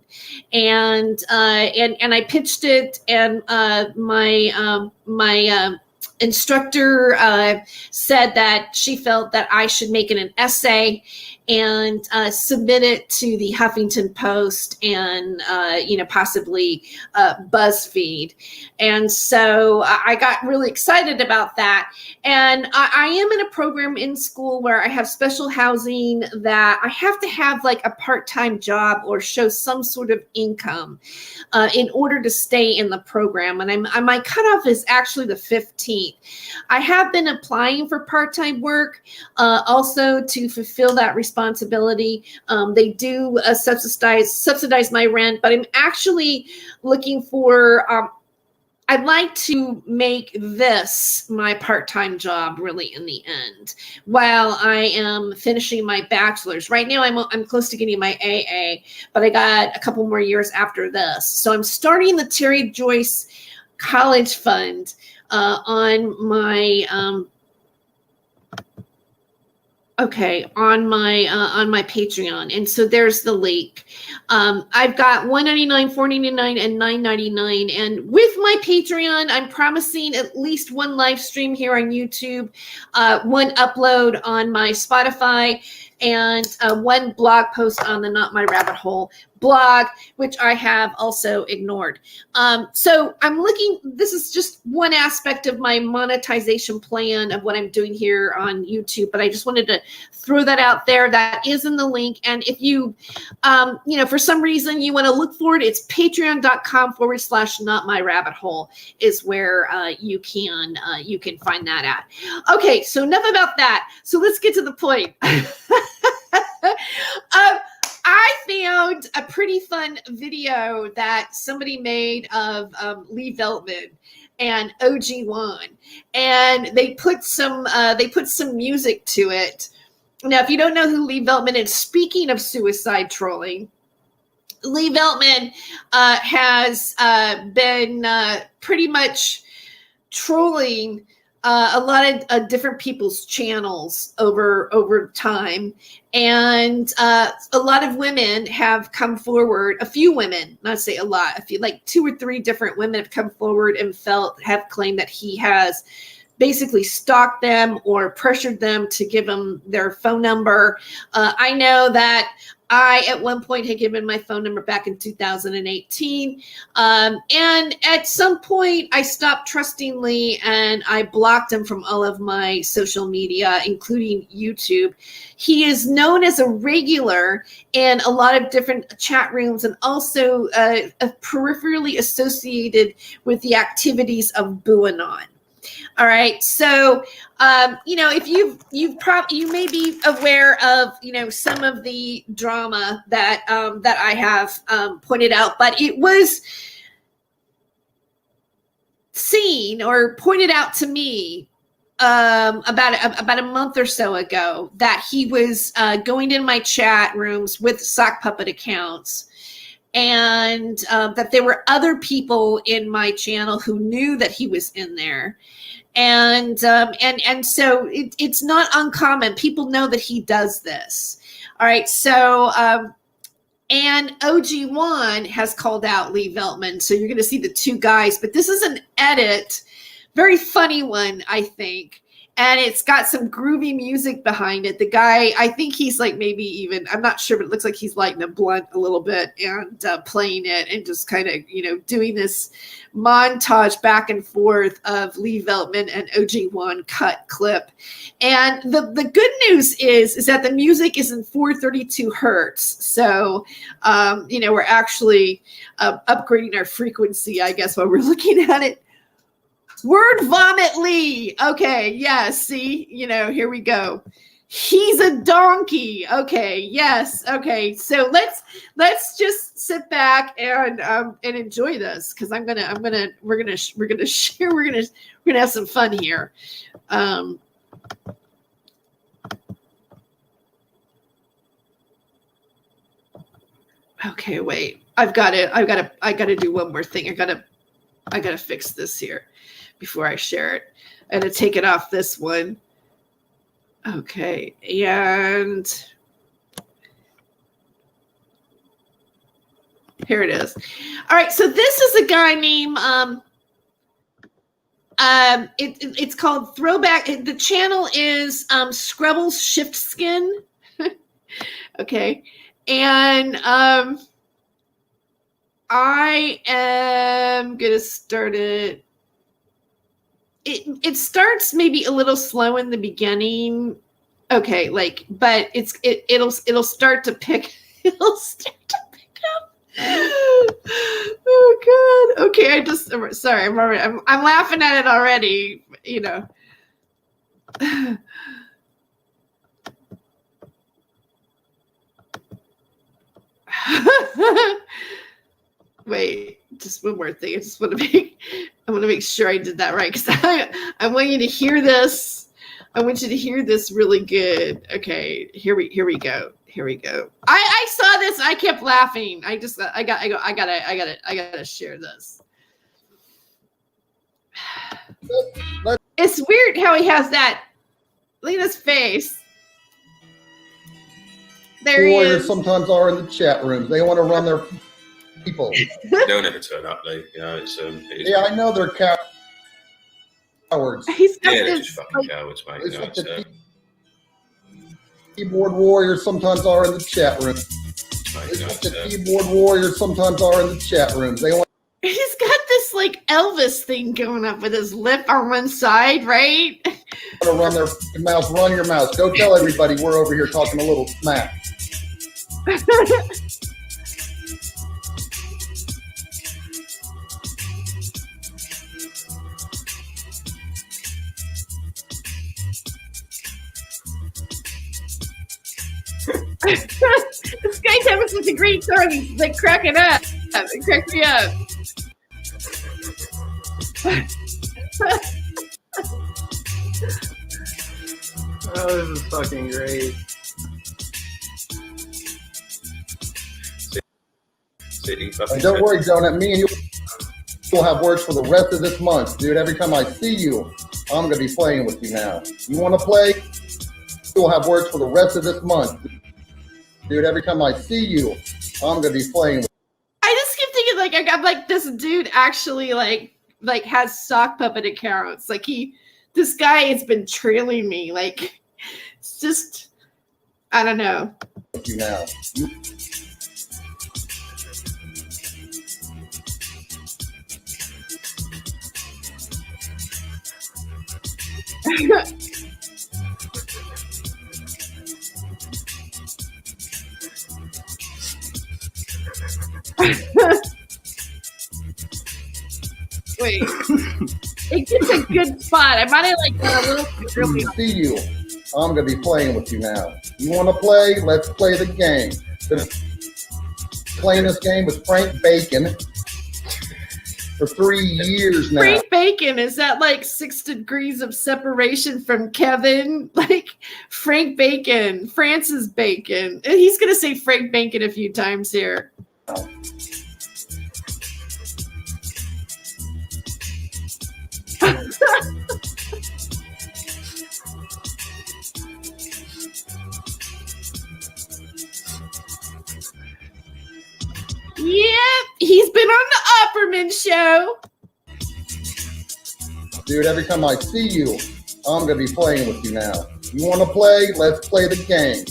And I pitched it, and my instructor said that she felt that I should make it an essay and submit it to the Huffington Post and possibly BuzzFeed. And so I got really excited about that. And I am in a program in school where I have special housing that I have to have like a part-time job or show some sort of income in order to stay in the program. And my cutoff is actually the 15th. I have been applying for part-time work also to fulfill that responsibility. They do subsidize my rent, but I'm actually looking for, I'd like to make this my part-time job really in the end while I am finishing my bachelor's. Right now I'm close to getting my AA, but I got a couple more years after this. So I'm starting the Tere Joyce College Fund on my on my Patreon. And so there's the link. I've got $1.99, $4.99, and $9.99. And with my Patreon, I'm promising at least one live stream here on YouTube, one upload on my Spotify, and one blog post on the Not My Rabbit Hole blog, which I have also ignored. So I'm looking, this is just one aspect of my monetization plan of what I'm doing here on YouTube, but I just wanted to throw that out there. That is in the link. And if you, for some reason you want to look for it, it's patreon.com/notmyrabbithole is where you can find that at. Okay, so enough about that. So let's get to the point. I found a pretty fun video that somebody made of Lee Veltman and OG1, and they put some music to it. Now, if you don't know who Lee Veltman is, speaking of suicide trolling, Lee Veltman has been pretty much trolling a lot of different people's channels over time, and a lot of women have come forward. A few women, not say a lot, a few, like 2 or 3 different women have come forward and have claimed that he has basically stalked them or pressured them to give him their phone number. I know that I, at one point, had given my phone number back in 2018. And at some point, I stopped trusting Lee and I blocked him from all of my social media, including YouTube. He is known as a regular in a lot of different chat rooms and also peripherally associated with the activities of BooAnon. All right. So, if you may be aware of, some of the drama that I have pointed out, but it was seen or pointed out to me about a month or so ago that he was going in my chat rooms with sock puppet accounts. And that there were other people in my channel who knew that he was in there. And so it's not uncommon. People know that he does this. All right. So, and OG1 has called out Lee Veltman. So you're going to see the 2 guys, but this is an edit, very funny one, I think. And it's got some groovy music behind it. The guy, I think he's like maybe even, I'm not sure, but it looks like he's lighting a blunt a little bit and playing it and just kind of, doing this montage back and forth of Lee Veltman and OG1 cut clip. And the good news is that the music is in 432 hertz. So, we're actually upgrading our frequency, I guess, while we're looking at it. Word vomit Lee. Okay, yes. See, here we go. He's a donkey. Okay, yes. Okay, so let's just sit back and enjoy this because we're gonna have some fun here. Okay, wait. I gotta do one more thing. I gotta fix this here before I share it. I gotta take it off this one. Okay, and here it is. All right, so this is a guy named it's called Throwback. The channel is Scrubbles Shift Skin. Okay, and I am gonna start it. It starts maybe a little slow in the beginning. Okay, but it'll start to pick up. Oh God. Okay, sorry, I'm laughing at it already, Wait, just one more thing. I want to make sure I did that right because I want you to hear this. I want you to hear this really good. Okay, here we go. Here we go. I saw this. I kept laughing. I gotta share this. It's weird how he has that. Look at his face. There he Warriors is. sometimes are in the chat rooms. They want to run their people. They'll never turn up, though. It's Yeah, I know they're cowards. He's got they're this, just fucking cowards, mate. It's like the keyboard warriors sometimes are in the chat room. mate. It's You know, what the it's, keyboard warriors sometimes are in the chat rooms. They want He's got this like Elvis thing going up with his lip on one side, right? to run their mouth. Run your mouth. Go tell everybody we're over here talking a little smack. This guy's having such a great song. He's like cracking up. It cracked me up. Oh, this is fucking great. And don't worry, Donut. Me and you will have words for the rest of this month, dude. Every time I see you, I'm gonna be playing with you now. You want to play? We'll have words for the rest of this month, dude. Every time I see you, I'm gonna be playing with. I just keep thinking like I'm like this dude actually like has sock puppet accounts. Like this guy has been trailing me. Like it's just I don't know. You now. Wait, it gets a good spot. I might have like got a little early. See you. I'm gonna be playing with you now. You want to play? Let's play the game. Been playing this game with Frank Bacon for 3 years now. Frank Bacon, is that like 6 degrees of separation from Kevin? Like Frank Bacon, Francis Bacon. And he's gonna say Frank Bacon a few times here. Yep, he's been on the Opperman show. Dude, every time I see you, I'm gonna be playing with you now. You want to play? Let's play the game.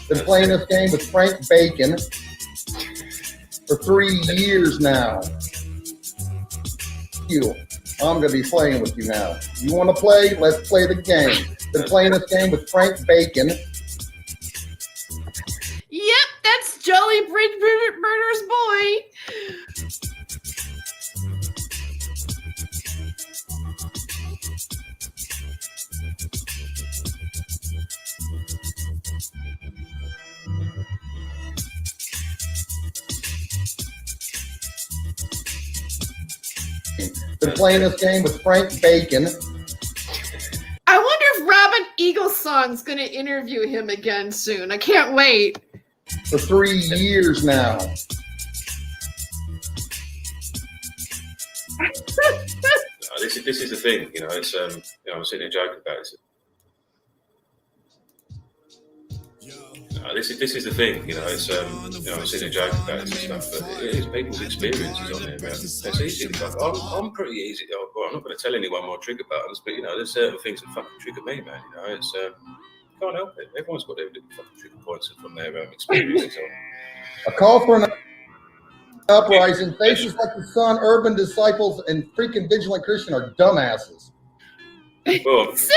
Been playing this game with Frank Bacon for 3 years now. You, I'm gonna be playing with you now. You want to play? Let's play the game. Been playing this game with Frank Bacon. Yep, that's Jolly Bridge Murder's boy. Been playing this game with Frank Bacon. I wonder if Robin Eaglesong's going to interview him again soon. I can't wait. For 3 years now. This is the thing, you know. It's you know, I'm sitting here joking about it. This is the thing, you know. It's you know, I'm sitting here joking about it and stuff, but it is people's experiences on there, man. It's easy. Like, I'm pretty easy. Well, I'm not going to tell anyone more trigger buttons, but you know, there's certain things that fucking trigger me, man. You know, it's can't help it. Everyone's got their different fucking trigger points from their experiences. A call for an uprising. Faces like the sun, urban disciples, and freaking vigilant Christian are dumbasses. Well, So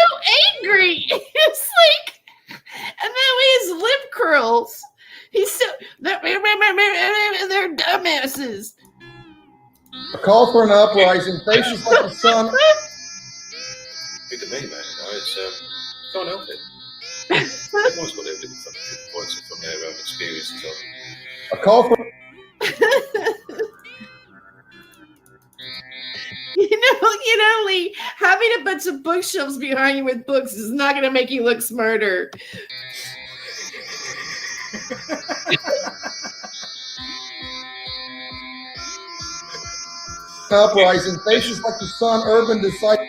angry. It's like, and then his lip curls. He's so, they're dumbasses. A call for an uprising. Faces like the sun. trigger me, man. You know, it's can't help it. Everyone's got their different fucking trigger points from their experiences. A call for. You know, Lee, having a bunch of bookshelves behind you with books is not going to make you look smarter. Uprising. Faces like the sun, urban disciples.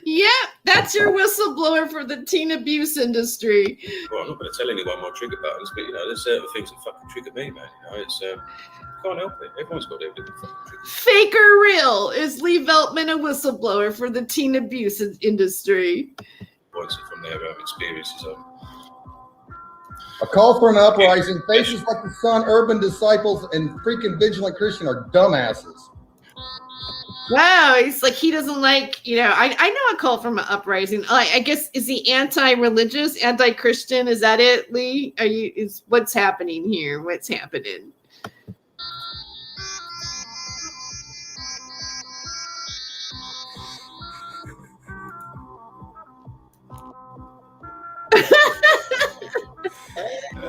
Yep, that's your whistleblower for the teen abuse industry. Well, I'm not going to tell anyone more trigger buttons, but you know, there's certain things that fucking trigger me, man. You know, it's can't help it. Everyone's got their different fucking triggers. Fake or real? Is Lee Veltman a whistleblower for the teen abuse industry? points from their experiences. A call for an uprising. Faces like the sun, urban disciples, and freaking vigilant Christian are dumbasses. Wow, it's like he doesn't like, I know a call from an uprising. I guess, is he anti-religious, anti-Christian? Is that it, Lee? What's happening here? What's happening?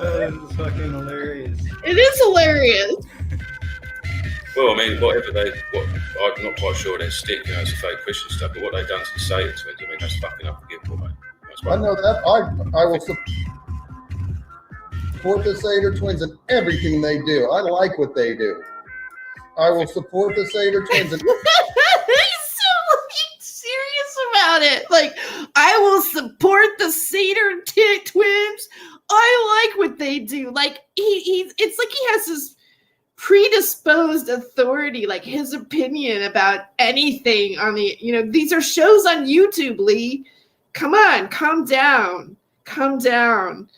It's fucking hilarious. It is hilarious. Well, I mean, I'm not quite sure their stick, it's a fake Christian stuff, but what they've done to the Satan twins, I mean, that's fucking unforgivable, mate. I know that. I will support the Seder twins in everything they do. I like what they do. I will support the Seder twins. He's so serious about it. Like, I will support the Seder twins. I like what they do. Like, it's like he has this predisposed authority, like his opinion about anything on the, these are shows on YouTube, Lee. Come on, calm down. Calm down.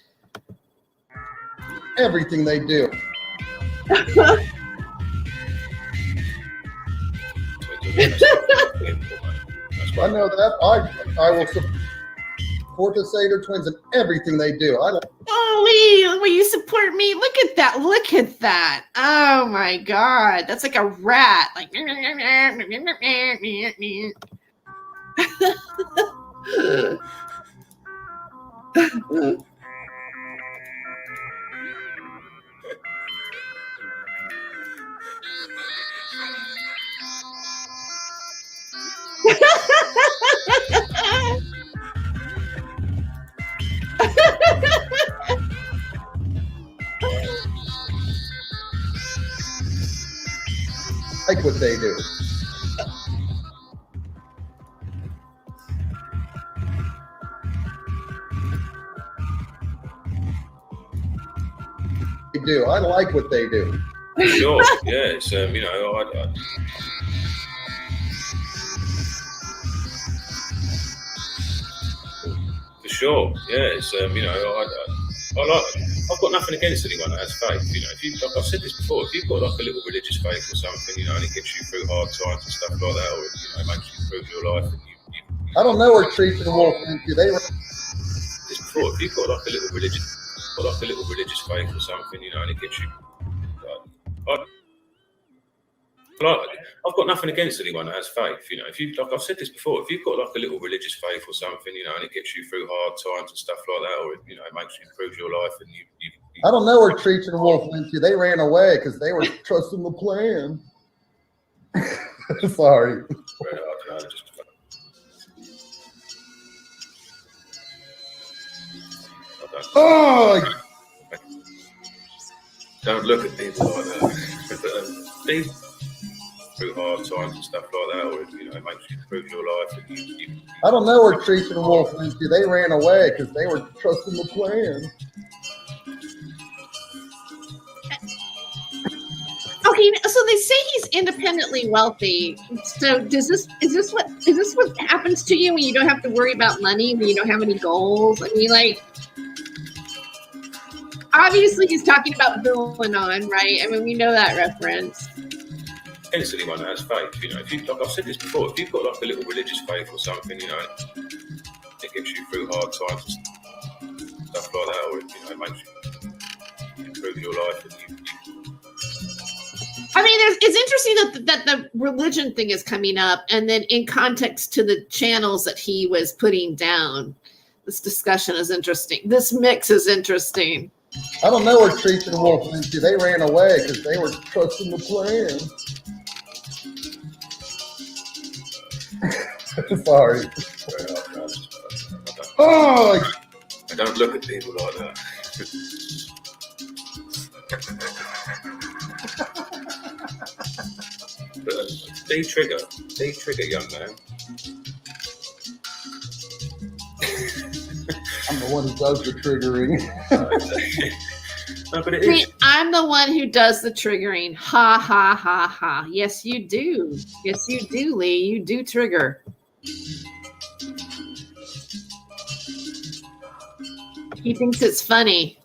Everything they do. I know that. I will support the Seder twins in everything they do. Oh, Lee, will you support me? Look at that. Look at that. Oh, my God. That's like a rat. Like, like what they do. They do. I like what they do. Sure, yeah, it's for sure, yeah, it's I've got nothing against anyone that has faith. Like I've said this before, if you've got like a little religious faith or something, and it gets you through hard times and stuff like that, or it makes you improve your life. And I don't know where Treats and Wolf went to. They were this before. If you've got like a little religious faith or something, and it gets you. I've got nothing against anyone that has faith. If I've said this before, if you've got like a little religious faith or something, and it gets you through hard times and stuff like that, or it makes you improve your life, and you I don't know where Treats and Wolf went to. They ran away because they were trusting the plan. Sorry. Oh! Don't look at people like that. Through hard times and stuff like that, or it makes you improve your life. And I don't know where Treats and Wolf went to. They ran away because they were trusting the plan. Okay, so they say he's independently wealthy. So is this what happens to you when you don't have to worry about money, when you don't have any goals? I mean, like, obviously he's talking about Villanon, right? I mean, we know that reference. Against anyone that has faith, like I've said this before, if you've got like a little religious faith or something, it gets you through hard times and stuff like that, or it makes you improve your life. And I mean, it's interesting that the religion thing is coming up, and then in context to the channels that he was putting down, this discussion is interesting. This mix is interesting. I don't know where Treats and Wolf went to. They ran away because they were trusting the plan. Sorry. Oh! I don't look at people like that. De-trigger, young man. I'm the one who does the triggering. No, but it is. I'm the one who does the triggering. Ha, ha, ha, ha. Yes, you do. Yes, you do, Lee. You do trigger. He thinks it's funny.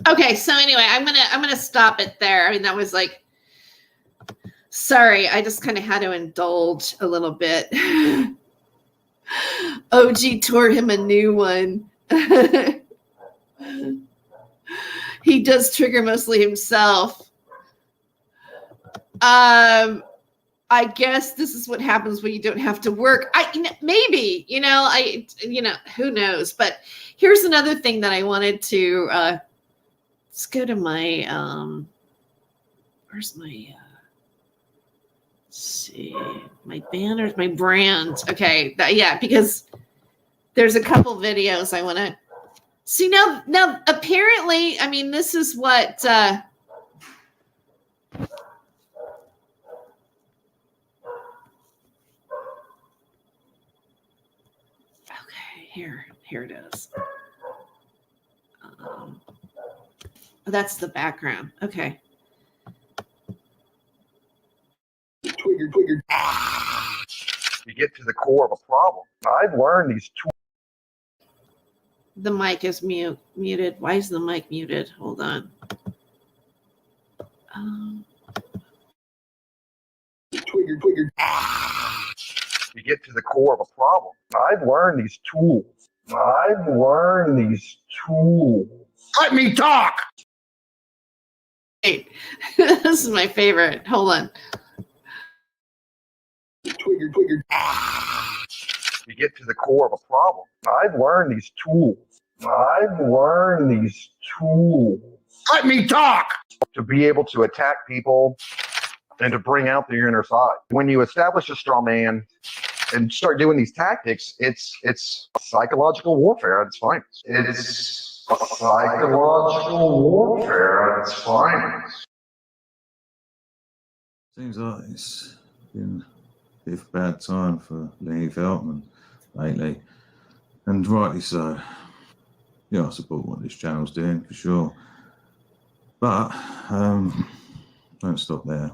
Okay, so anyway, I'm gonna stop it there. I mean, that was like, sorry, I just kind of had to indulge a little bit. OG tore him a new one. He does trigger mostly himself. I guess this is what happens when you don't have to work. Maybe, who knows? But here's another thing that I wanted to. Let's go to my. Where's my? Let's see, my banners, my brand. Okay, because there's a couple videos I want to see now. Now, apparently, I mean, this is what. Here it is. That's the background. Okay. You get to the core of a problem. I've learned these tools. The mic is muted. Why is the mic muted? Hold on. You get to the core of a problem. I've learned these tools. Let me talk. Hey, this is my favorite. Hold on. You get to the core of a problem. I've learned these tools. Let me talk. To be able to attack people and to bring out their inner side. When you establish a straw man and start doing these tactics, it's psychological warfare at its finest. It's psychological warfare at its finest. Seems like it's been a bit of a bad time for Lee Veltman lately, and rightly so. Yeah, I support what this channel's doing for sure, but don't stop there.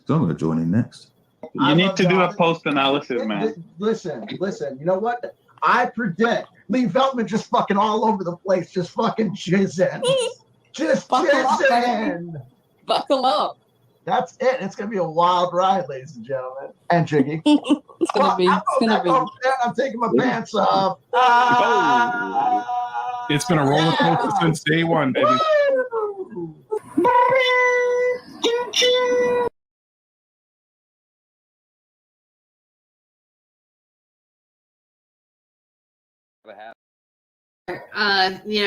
So I'm going to join in next. You need to do a post analysis, man. Listen. You know what? I predict Lee Veltman just fucking all over the place, just fucking jizzing. Just jizzing. Buckle up. That's it. It's gonna be a wild ride, ladies and gentlemen. And Jiggy. It's gonna be. I'm taking my pants off. It's been a roller coaster since day one, baby.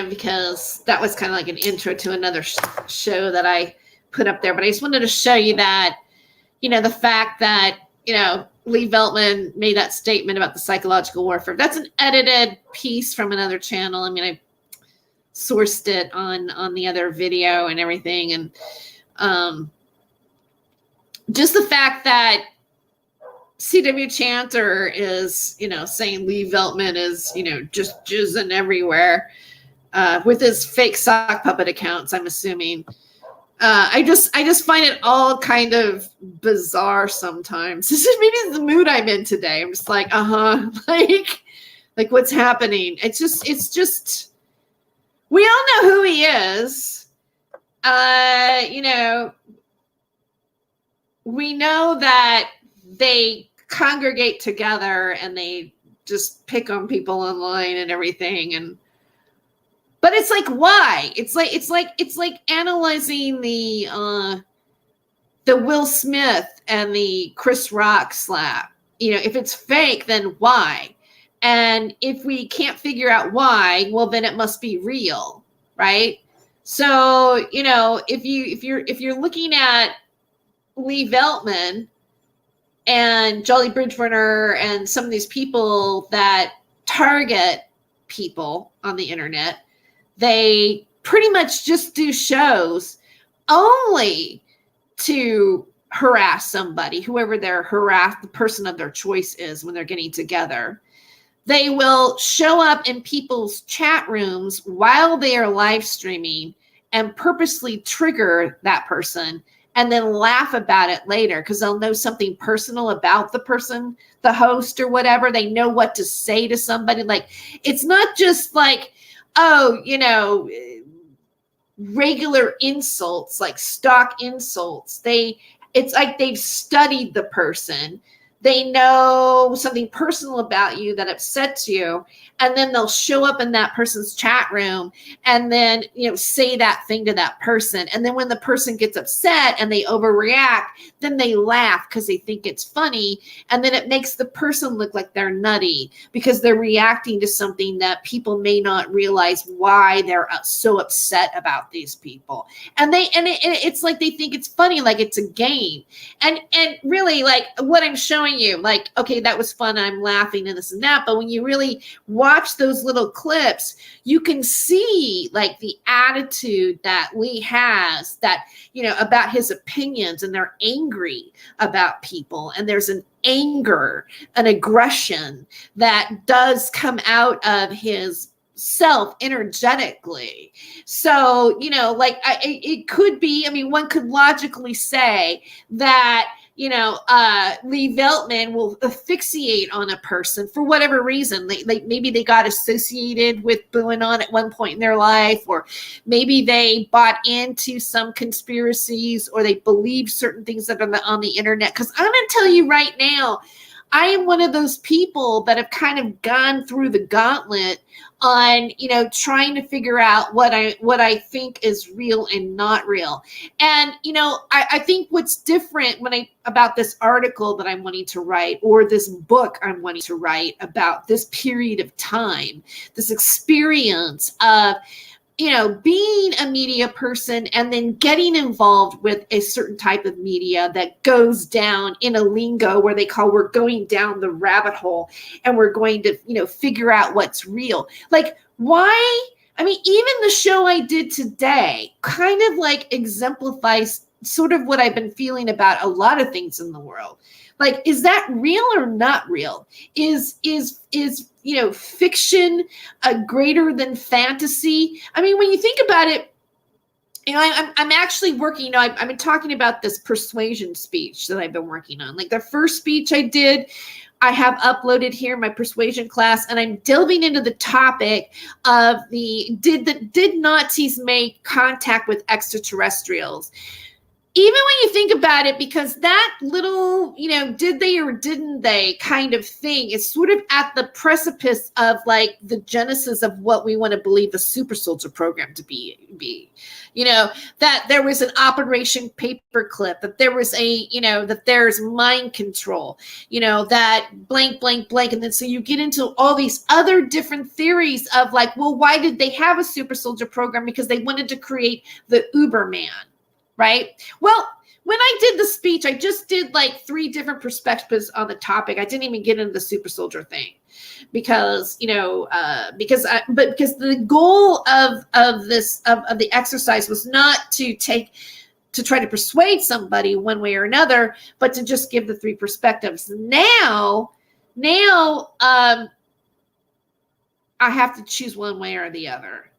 Because that was kind of like an intro to another show that I put up there. But I just wanted to show you that, the fact that, Lee Veltman made that statement about the psychological warfare. That's an edited piece from another channel. I mean, I sourced it on the other video and everything. And just the fact that CW Chanter is, saying Lee Veltman is, just jizzing everywhere with his fake sock puppet accounts, I'm assuming. I just find it all kind of bizarre sometimes. This is maybe the mood I'm in today. I'm just like, like what's happening? It's just, we all know who he is. We know that they congregate together and they just pick on people online and everything, but it's like, why? It's like analyzing the Will Smith and the Chris Rock slap. If it's fake, then why? And if we can't figure out why, well, then it must be real, right? So if you're looking at Lee Veltman and Jolly Bridgeburner and some of these people that target people on the internet, they pretty much just do shows only to harass somebody, whoever the person of their choice is when they're getting together. they will show up in people's chat rooms while they are live streaming and purposely trigger that person and then laugh about it later because they'll know something personal about the person, the host or whatever. They know what to say to somebody. Like, it's not just like, oh, you know, regular insults, like stock insults. It's like they've studied the person. They know something personal about you that upsets you, and then they'll show up in that person's chat room and then, you know, say that thing to that person. And then when the person gets upset and they overreact, then they laugh because they think it's funny. And then it makes the person look like they're nutty because they're reacting to something that people may not realize why they're so upset about these people. And it's like they think it's funny, like it's a game. And really, like what I'm showing you, like, okay, that was fun, I'm laughing and this and that, but when you really watch those little clips, you can see like the attitude that Lee has, that, you know, about his opinions, and they're angry about people, and there's an anger, an aggression that does come out of his self energetically. So, you know, like it could be, I mean, one could logically say that, you know, Lee Veltman will asphyxiate on a person for whatever reason. Maybe they got associated with QAnon at one point in their life, or maybe they bought into some conspiracies, or they believe certain things that are on the internet. Because I'm going to tell you right now, I am one of those people that have kind of gone through the gauntlet on, you know, trying to figure out what I think is real and not real. And, you know, I think what's different about this article that I'm wanting to write, or this book I'm wanting to write about this period of time, this experience of, you know, being a media person and then getting involved with a certain type of media that goes down in a lingo where we're going down the rabbit hole, and we're going to, you know, figure out what's real. Like, why? I mean, even the show I did today kind of like exemplifies sort of what I've been feeling about a lot of things in the world. Like, is that real or not real? Is you know, fiction greater than fantasy? I mean, when you think about it, you know, I'm actually working, you know, I've been talking about this persuasion speech that I've been working on. Like the first speech I did, I have uploaded here in my persuasion class, and I'm delving into the topic of did Nazis make contact with extraterrestrials? Even when you think about it, because that little, you know, did they or didn't they kind of thing is sort of at the precipice of like the genesis of what we want to believe the super soldier program to be. You know, that there was an Operation Paperclip, that there was that there's mind control, you know, that blank, blank, blank. And then so you get into all these other different theories of like, well, why did they have a super soldier program? Because they wanted to create the Uberman. Right. Well, when I did the speech, I just did like 3 different perspectives on the topic. I didn't even get into the super soldier thing because, you know, because the goal of the exercise was not to try to persuade somebody one way or another, but to just give the 3 perspectives. Now, I have to choose one way or the other.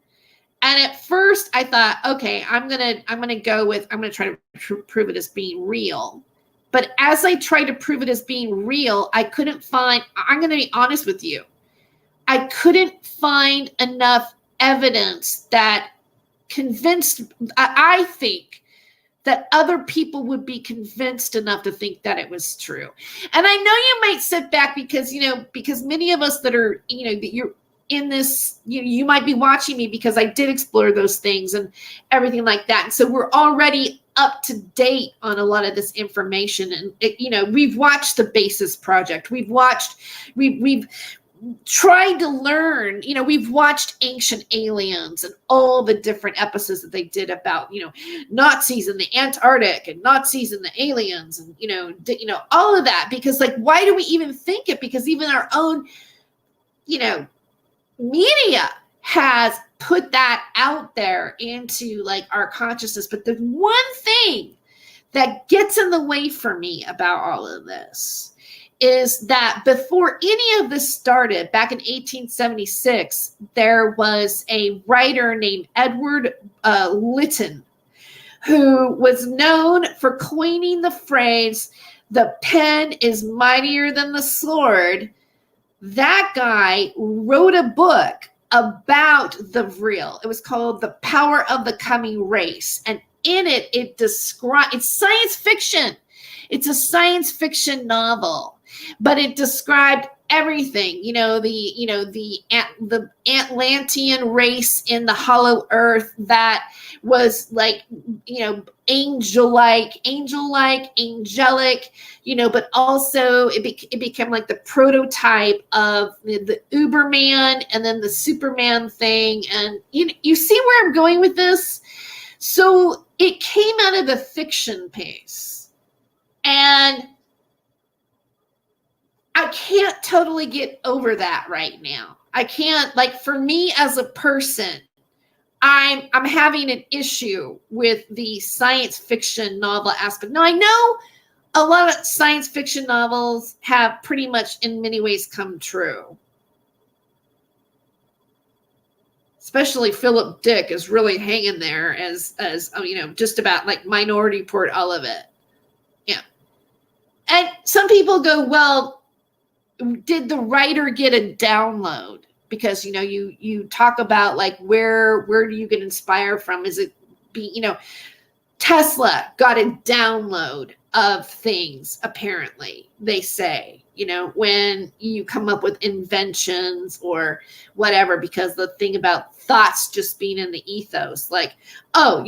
And at first I thought, okay, I'm going to try to prove it as being real. But as I tried to prove it as being real, I'm going to be honest with you. I couldn't find enough evidence that I think that other people would be convinced enough to think that it was true. And I know you might sit back because many of us that are, you know, that you're in this, you might be watching me because I did explore those things and everything like that. And so we're already up to date on a lot of this information. And we've watched the Basis Project. We've tried to learn, we've watched Ancient Aliens and all the different episodes that they did about, Nazis in the Antarctic and Nazis and the aliens and, all of that. Because like, why do we even think it? Because even our own, media has put that out there into like our consciousness. But the one thing that gets in the way for me about all of this is that before any of this started, back in 1876, there was a writer named Edward Lytton, who was known for coining the phrase, "The pen is mightier than the sword." That guy wrote a book about the vril. It was called The Power of the Coming Race. And in it, it's science fiction. It's a science fiction novel, but it described everything, the Atlantean race in the hollow earth that was like, angelic, but also it became like the prototype of the Uberman and then the Superman thing. And you see where I'm going with this? So it came out of the fiction piece. And I can't totally get over that right now. I can't, like, for me as a person, I'm having an issue with the science fiction novel aspect. Now, I know a lot of science fiction novels have pretty much in many ways come true. Especially Philip Dick is really hanging there as just about like Minority Report, all of it. Yeah. And some people go, well, did the writer get a download? Because you talk about like where do you get inspired from? Is it Tesla got a download of things, apparently, they say, when you come up with inventions or whatever, because the thing about thoughts just being in the ethos, like, a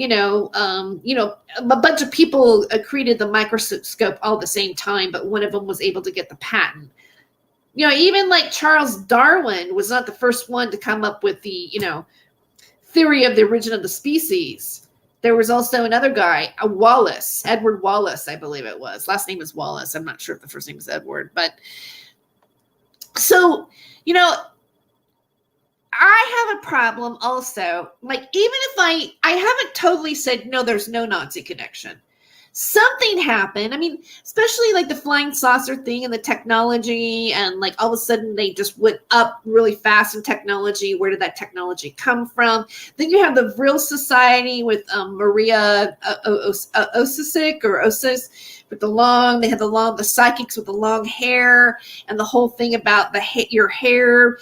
bunch of people created the microscope all at the same time, but one of them was able to get the patent. Even like Charles Darwin was not the first one to come up with the, theory of the origin of the species. There was also another guy, Edward Wallace, I believe it was. Last name is Wallace. I'm not sure if the first name is Edward, but so, I have a problem also. Like, even if I haven't totally said, no, there's no Nazi connection. Something happened. I mean, especially like the flying saucer thing and the technology, and like all of a sudden they just went up really fast in technology. Where did that technology come from? Then you have the Vril Society with Maria Osisic or Osis with the psychics with the long hair, and the whole thing about your hair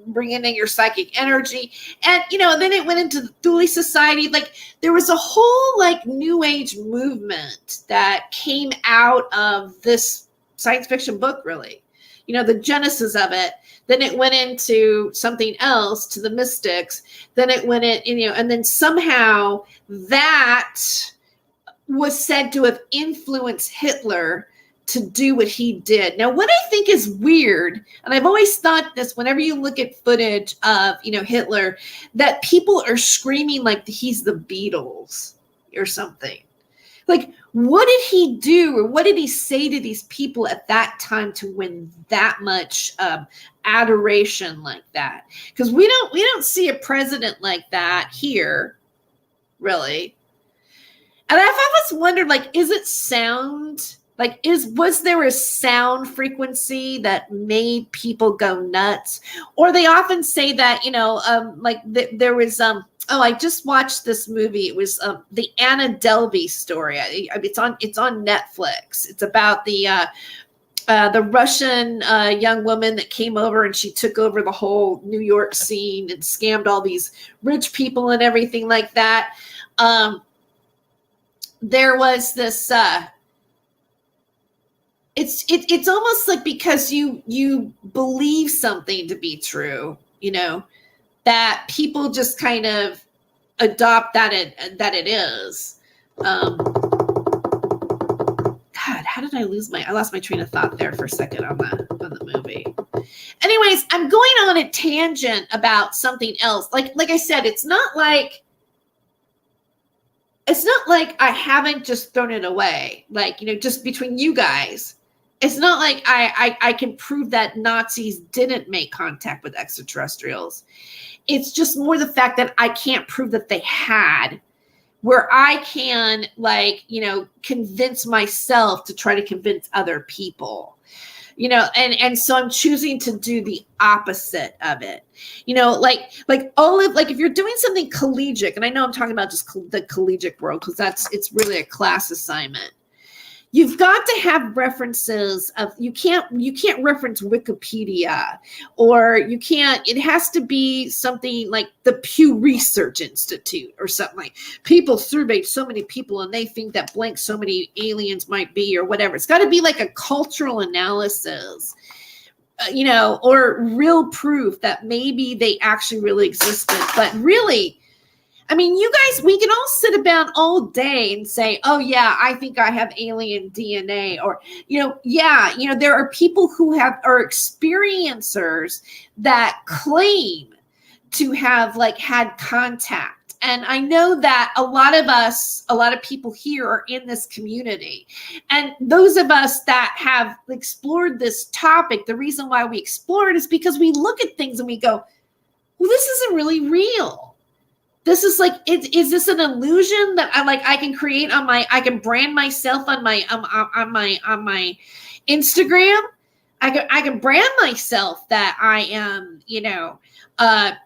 bringing in your psychic energy. And, then it went into the Thule Society. Like, there was a whole like new age movement that came out of this science fiction book, really, the genesis of it. Then it went into something else, to the mystics. Then it went in, and then somehow that was said to have influenced Hitler to do what he did. Now, what I think is weird, and I've always thought this whenever you look at footage of, Hitler, that people are screaming like he's the Beatles or something. Like, what did he do, or what did he say to these people at that time to win that much adoration like that? Because we don't see a president like that here, really. And I've always wondered, like, is it sound? Like, was there a sound frequency that made people go nuts? Or they often say that, there was, I just watched this movie. It was the Anna Delvey story. It's on Netflix. It's about the Russian young woman that came over, and she took over the whole New York scene and scammed all these rich people and everything like that. There was this, it's almost like because you believe something to be true, that people just kind of adopt that it is. God, how did I lost my train of thought there for a second on the movie. Anyways, I'm going on a tangent about something else. Like I said, it's not like I haven't just thrown it away. Like, just between you guys, it's not like I can prove that Nazis didn't make contact with extraterrestrials. It's just more the fact that I can't prove that they had, where I can, convince myself to try to convince other people. and so I'm choosing to do the opposite of it. Like if you're doing something collegiate, and I know I'm talking about just the collegiate world because it's really a class assignment. You've got to have references of you can't reference Wikipedia, or it has to be something like the Pew Research Institute or something. Like, people surveyed so many people and they think that blank so many aliens might be, or whatever. It's got to be like a cultural analysis, or real proof that maybe they actually really existed. But really, I mean, you guys, we can all sit about all day and say, oh, yeah, I think I have alien DNA. Or, there are people who are experiencers that claim to have had contact. And I know that a lot of people here are in this community. And those of us that have explored this topic, the reason why we explore it is because we look at things and we go, well, this isn't really real. This is is this an illusion that I can create I can brand myself on my Instagram? I can brand myself that I am,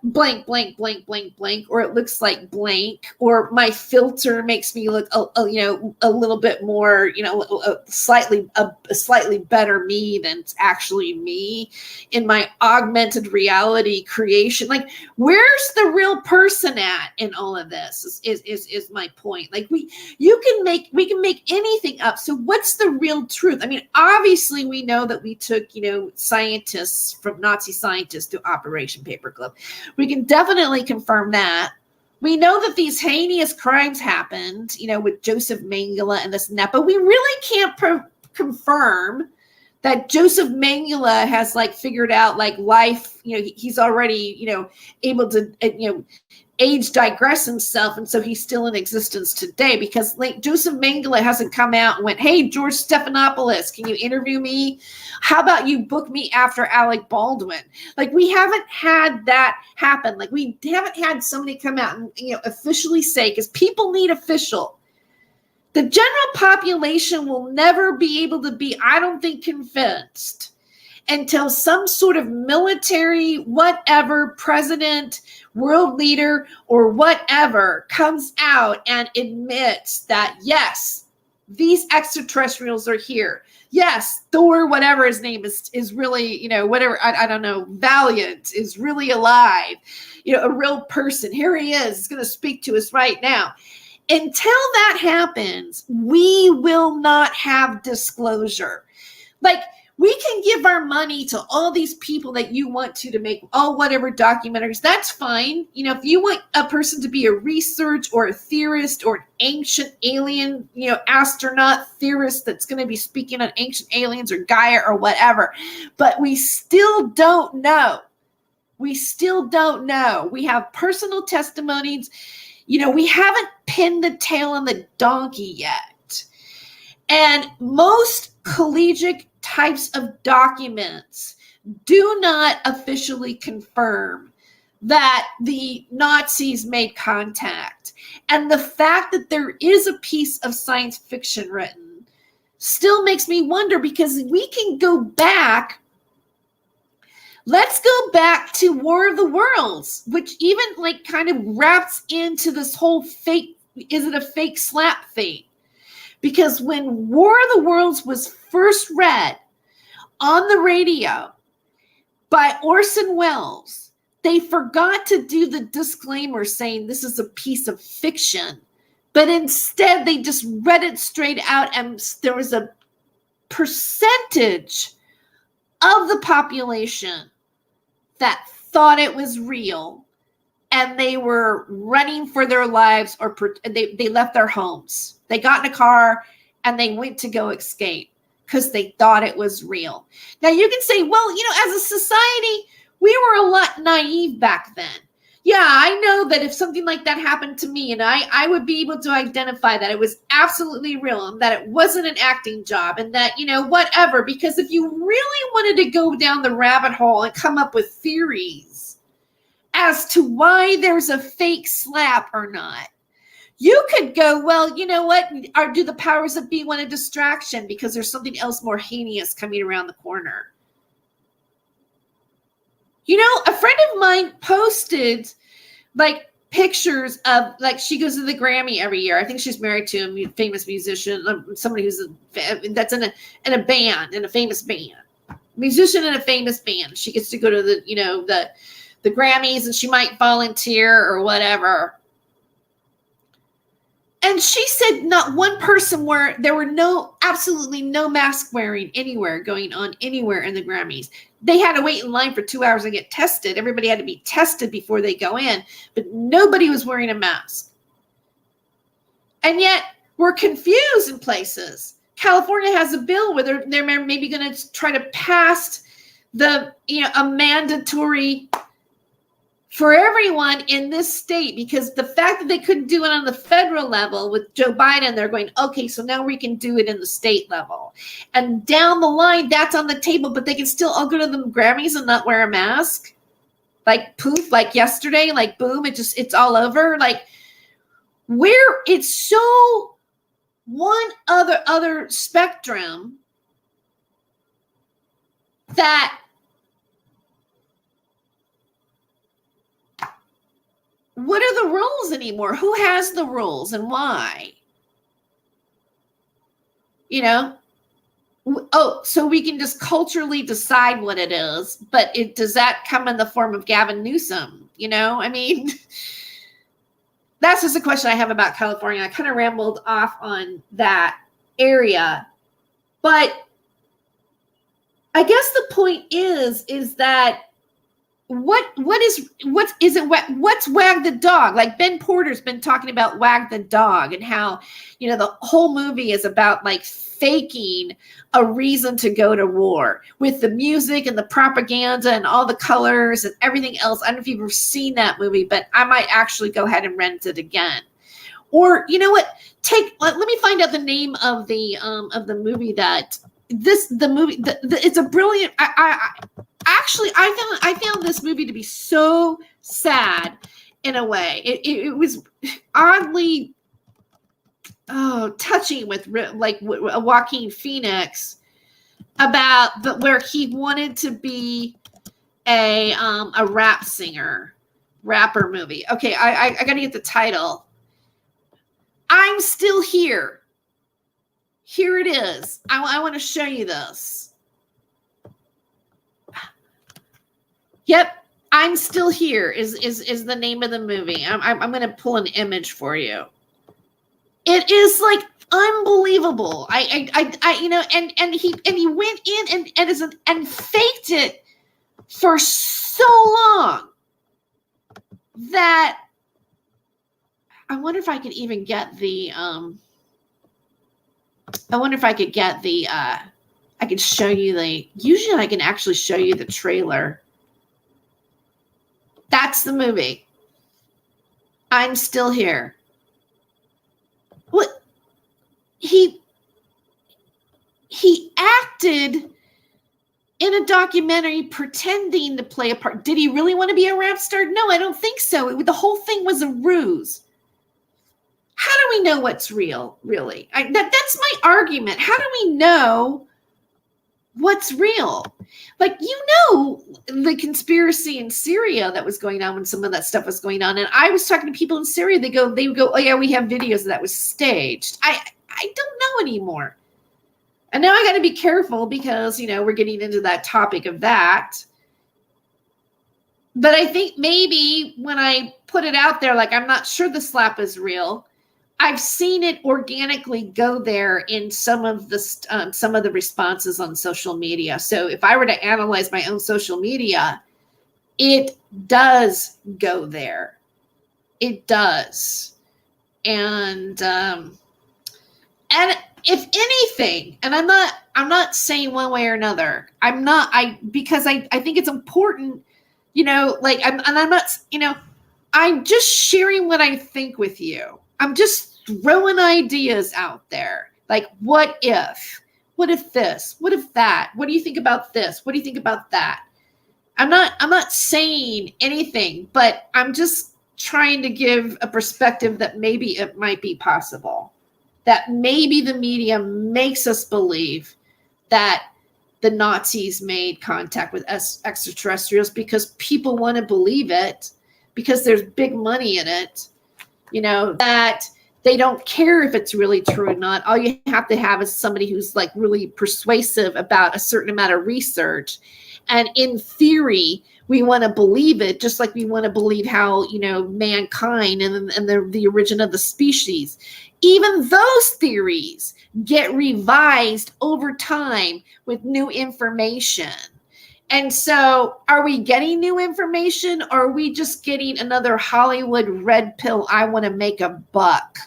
blank, blank, blank, blank, blank, or it looks like blank, or my filter makes me look, a little bit more, a slightly better me than it's actually me in my augmented reality creation. Like, where's the real person at in all of this is my point. Like, we can make anything up. So what's the real truth? I mean, obviously we know that we took, scientists from Nazi scientists to Operation Paperclip. We can definitely confirm that. We know that these heinous crimes happened, with Joseph Mengele and this and that, but we really can't confirm that Joseph Mengele has figured out life, he's already, able to, age digress himself, and so he's still in existence today, because Joseph Mengele hasn't come out and went, hey, George Stephanopoulos, can you interview me? How about you book me after Alec Baldwin? We haven't had that happen. We haven't had somebody come out and officially say, because people need official. The general population will never be able to be, I don't think, convinced until some sort of military, whatever, president, world leader, or whatever comes out and admits that, yes, these extraterrestrials are here. Yes, Thor, whatever his name is really, whatever, I don't know, Valiant is really alive, a real person. Here he is. He's going to speak to us right now. Until that happens, we will not have disclosure. We can give our money to all these people that you want to make whatever documentaries. That's fine. If you want a person to be a research or a theorist or an ancient alien, astronaut theorist that's going to be speaking on ancient aliens or Gaia or whatever. But we still don't know. We have personal testimonies. We haven't pinned the tail on the donkey yet. And most collegiate types of documents do not officially confirm that the Nazis made contact. And the fact that there is a piece of science fiction written still makes me wonder, because we can go back. Let's go back to War of the Worlds, which even kind of wraps into this whole fake, is it a fake slap thing? Because when War of the Worlds was first read on the radio by Orson Welles, they forgot to do the disclaimer saying this is a piece of fiction, but instead they just read it straight out, and there was a percentage of the population that thought it was real, and they were running for their lives, or they left their homes. They got in a car and they went to go escape because they thought it was real. Now you can say, well, as a society, we were a lot naive back then. Yeah, I know that if something like that happened to me, and I would be able to identify that it was absolutely real, and that it wasn't an acting job, and that, whatever, because if you really wanted to go down the rabbit hole and come up with theories as to why there's a fake slap or not, You could go, well, you know what? Or do the powers that be want a distraction because there's something else more heinous coming around the corner? You know, a friend of mine posted like pictures of, like, she goes to the Grammy every year. I think she's married to a famous musician, somebody who's that's in a band, in a famous band, musician in a famous band. She gets to go to the, you know, the Grammys, and she might volunteer or whatever. And she said not one person where there were absolutely no mask wearing anywhere going on anywhere in the Grammys. They had to wait in line for 2 hours and get tested. Everybody had to be tested before they go in, but nobody was wearing a mask. And yet we're confused in places. California has a bill where they're maybe going to try to pass a mandatory for everyone in this state, because the fact that they couldn't do it on the federal level with Joe Biden, they're going, okay, so now we can do it in the state level. And down the line, that's on the table, but they can still all go to the Grammys and not wear a mask. Like poof, like yesterday, like boom, it's all over. Like, where it's so one other spectrum that what are the rules anymore? Who has the rules and why? You know? Oh, so we can just culturally decide what it is, but does that come in the form of Gavin Newsom? You know, I mean, that's just a question I have about California. I kind of rambled off on that area, but I guess the point is that what's Wag the Dog? Like, Ben Porter's been talking about Wag the Dog and how, you know, the whole movie is about like faking a reason to go to war with the music and the propaganda and all the colors and everything else. I don't know if you've ever seen that movie, but I might actually go ahead and rent it again. Or, you know what? Let me find out the name of the movie that it's a brilliant. I found this movie to be so sad in a way. It was oddly touching with like Joaquin Phoenix about where he wanted to be a rapper movie. Okay, I gotta get the title. I'm Still Here. Here it is. I want to show you this. Yep, I'm Still Here is the name of the movie. I'm going to pull an image for you. It is like unbelievable. I you know, and he went in and faked it for so long that I wonder if I could even get the I could show you usually I can actually show you the trailer. That's the movie. I'm Still Here. What he acted in a documentary pretending to play a part. Did he really want to be a rap star? No, I don't think so. The whole thing was a ruse. How do we know what's real, really? That's my argument. How do we know what's real? Like, you know, the conspiracy in Syria that was going on when some of that stuff was going on. And I was talking to people in Syria. They would go, oh yeah, we have videos that was staged. I don't know anymore. And now I got to be careful because, you know, we're getting into that topic of that. But I think maybe when I put it out there, like, I'm not sure the slap is real, I've seen it organically go there in some of the responses on social media. So if I were to analyze my own social media, it does go there. It does. And if anything, and I'm not saying one way or another. Because I think it's important, you know, like I'm just sharing what I think with you. I'm just throwing ideas out there. Like, what if? What if this? What if that? What do you think about this? What do you think about that? I'm not saying anything, but I'm just trying to give a perspective that maybe it might be possible, that maybe the media makes us believe that the Nazis made contact with extraterrestrials because people want to believe it, because there's big money in it, that they don't care if it's really true or not. All you have to have is somebody who's like really persuasive about a certain amount of research. And in theory, we want to believe it, just like we want to believe how, mankind and the origin of the species. Even those theories get revised over time with new information. And so are we getting new information, or are we just getting another Hollywood red pill, I want to make a buck?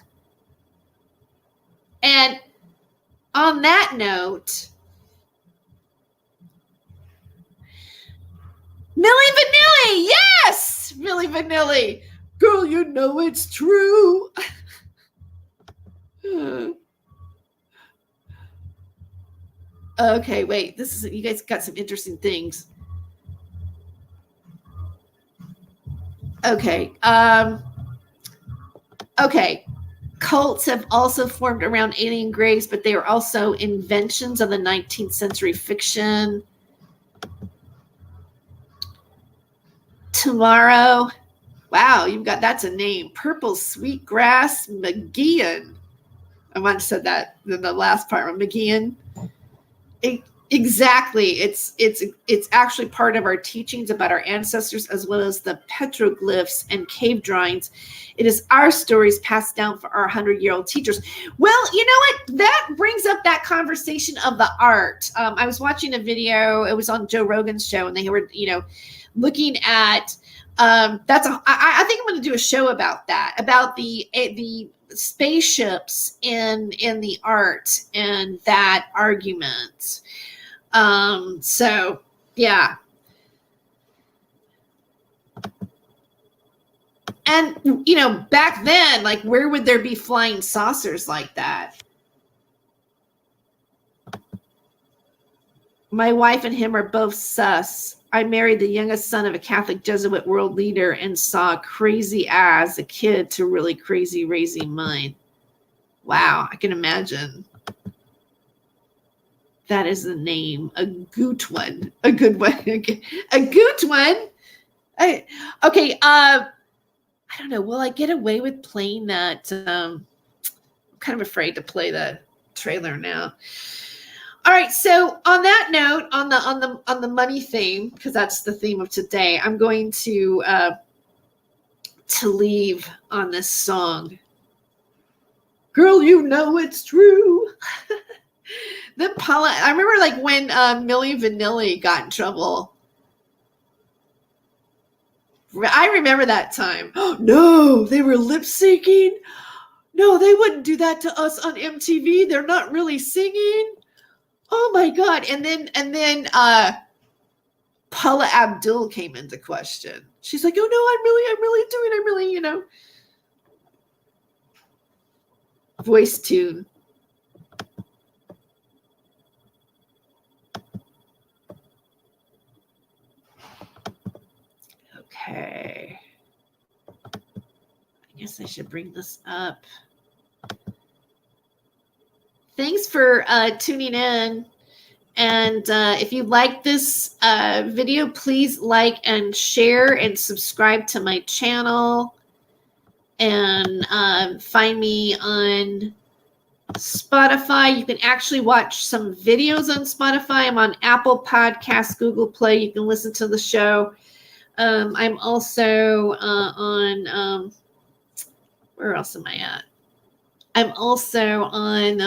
And on that note, Milli Vanilli, yes! Milli Vanilli. Girl, you know it's true. Okay, wait. You guys got some interesting things. Okay. Okay. Cults have also formed around alien graves, but they are also inventions of the 19th century fiction. Tomorrow. Wow, that's a name. Purple Sweetgrass McGeehan. I might have said that in the last part. McGeehan. Exactly. It's actually part of our teachings about our ancestors, as well as the petroglyphs and cave drawings. It is our stories passed down for our 100-year-old teachers. Well, you know what? That brings up that conversation of the art. I was watching a video. It was on Joe Rogan's show, and they were, looking at. I think I'm going to do a show about that, about the spaceships in the art and that argument. So yeah. And back then, like, where would there be flying saucers like that? My wife and him are both sus. I married the youngest son of a Catholic Jesuit world leader and saw crazy as a kid to really crazy raising mind. Wow, I can imagine. That is the name. A goot one. A good one. A goot one. Okay. I don't know. Will I get away with playing that? I'm kind of afraid to play the trailer now. All right. So on that note, on the money theme, because that's the theme of today, I'm going to leave on this song. Girl, you know it's true. Then Paula, I remember like when Milli Vanilli got in trouble. I remember that time. Oh, no, they were lip syncing. No, they wouldn't do that to us on MTV. They're not really singing. Oh my God. And then Paula Abdul came into question. She's like, oh no, I'm really, voice tune. Okay. I guess I should bring this up. Thanks for tuning in. And if you like this video, please like and share and subscribe to my channel. And find me on Spotify. You can actually watch some videos on Spotify. I'm on Apple Podcasts, Google Play. You can listen to the show. I'm also on, where else am I at? I'm also on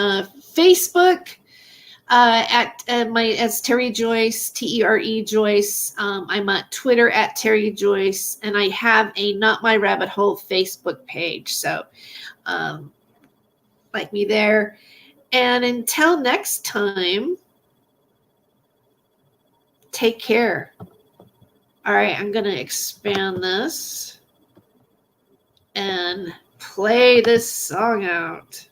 Facebook as Tere Joyce, Tere Joyce. I'm on Twitter at Tere Joyce, and I have a Not My Rabbit Hole Facebook page. So like me there. And until next time, take care. All right, I'm going to expand this and play this song out.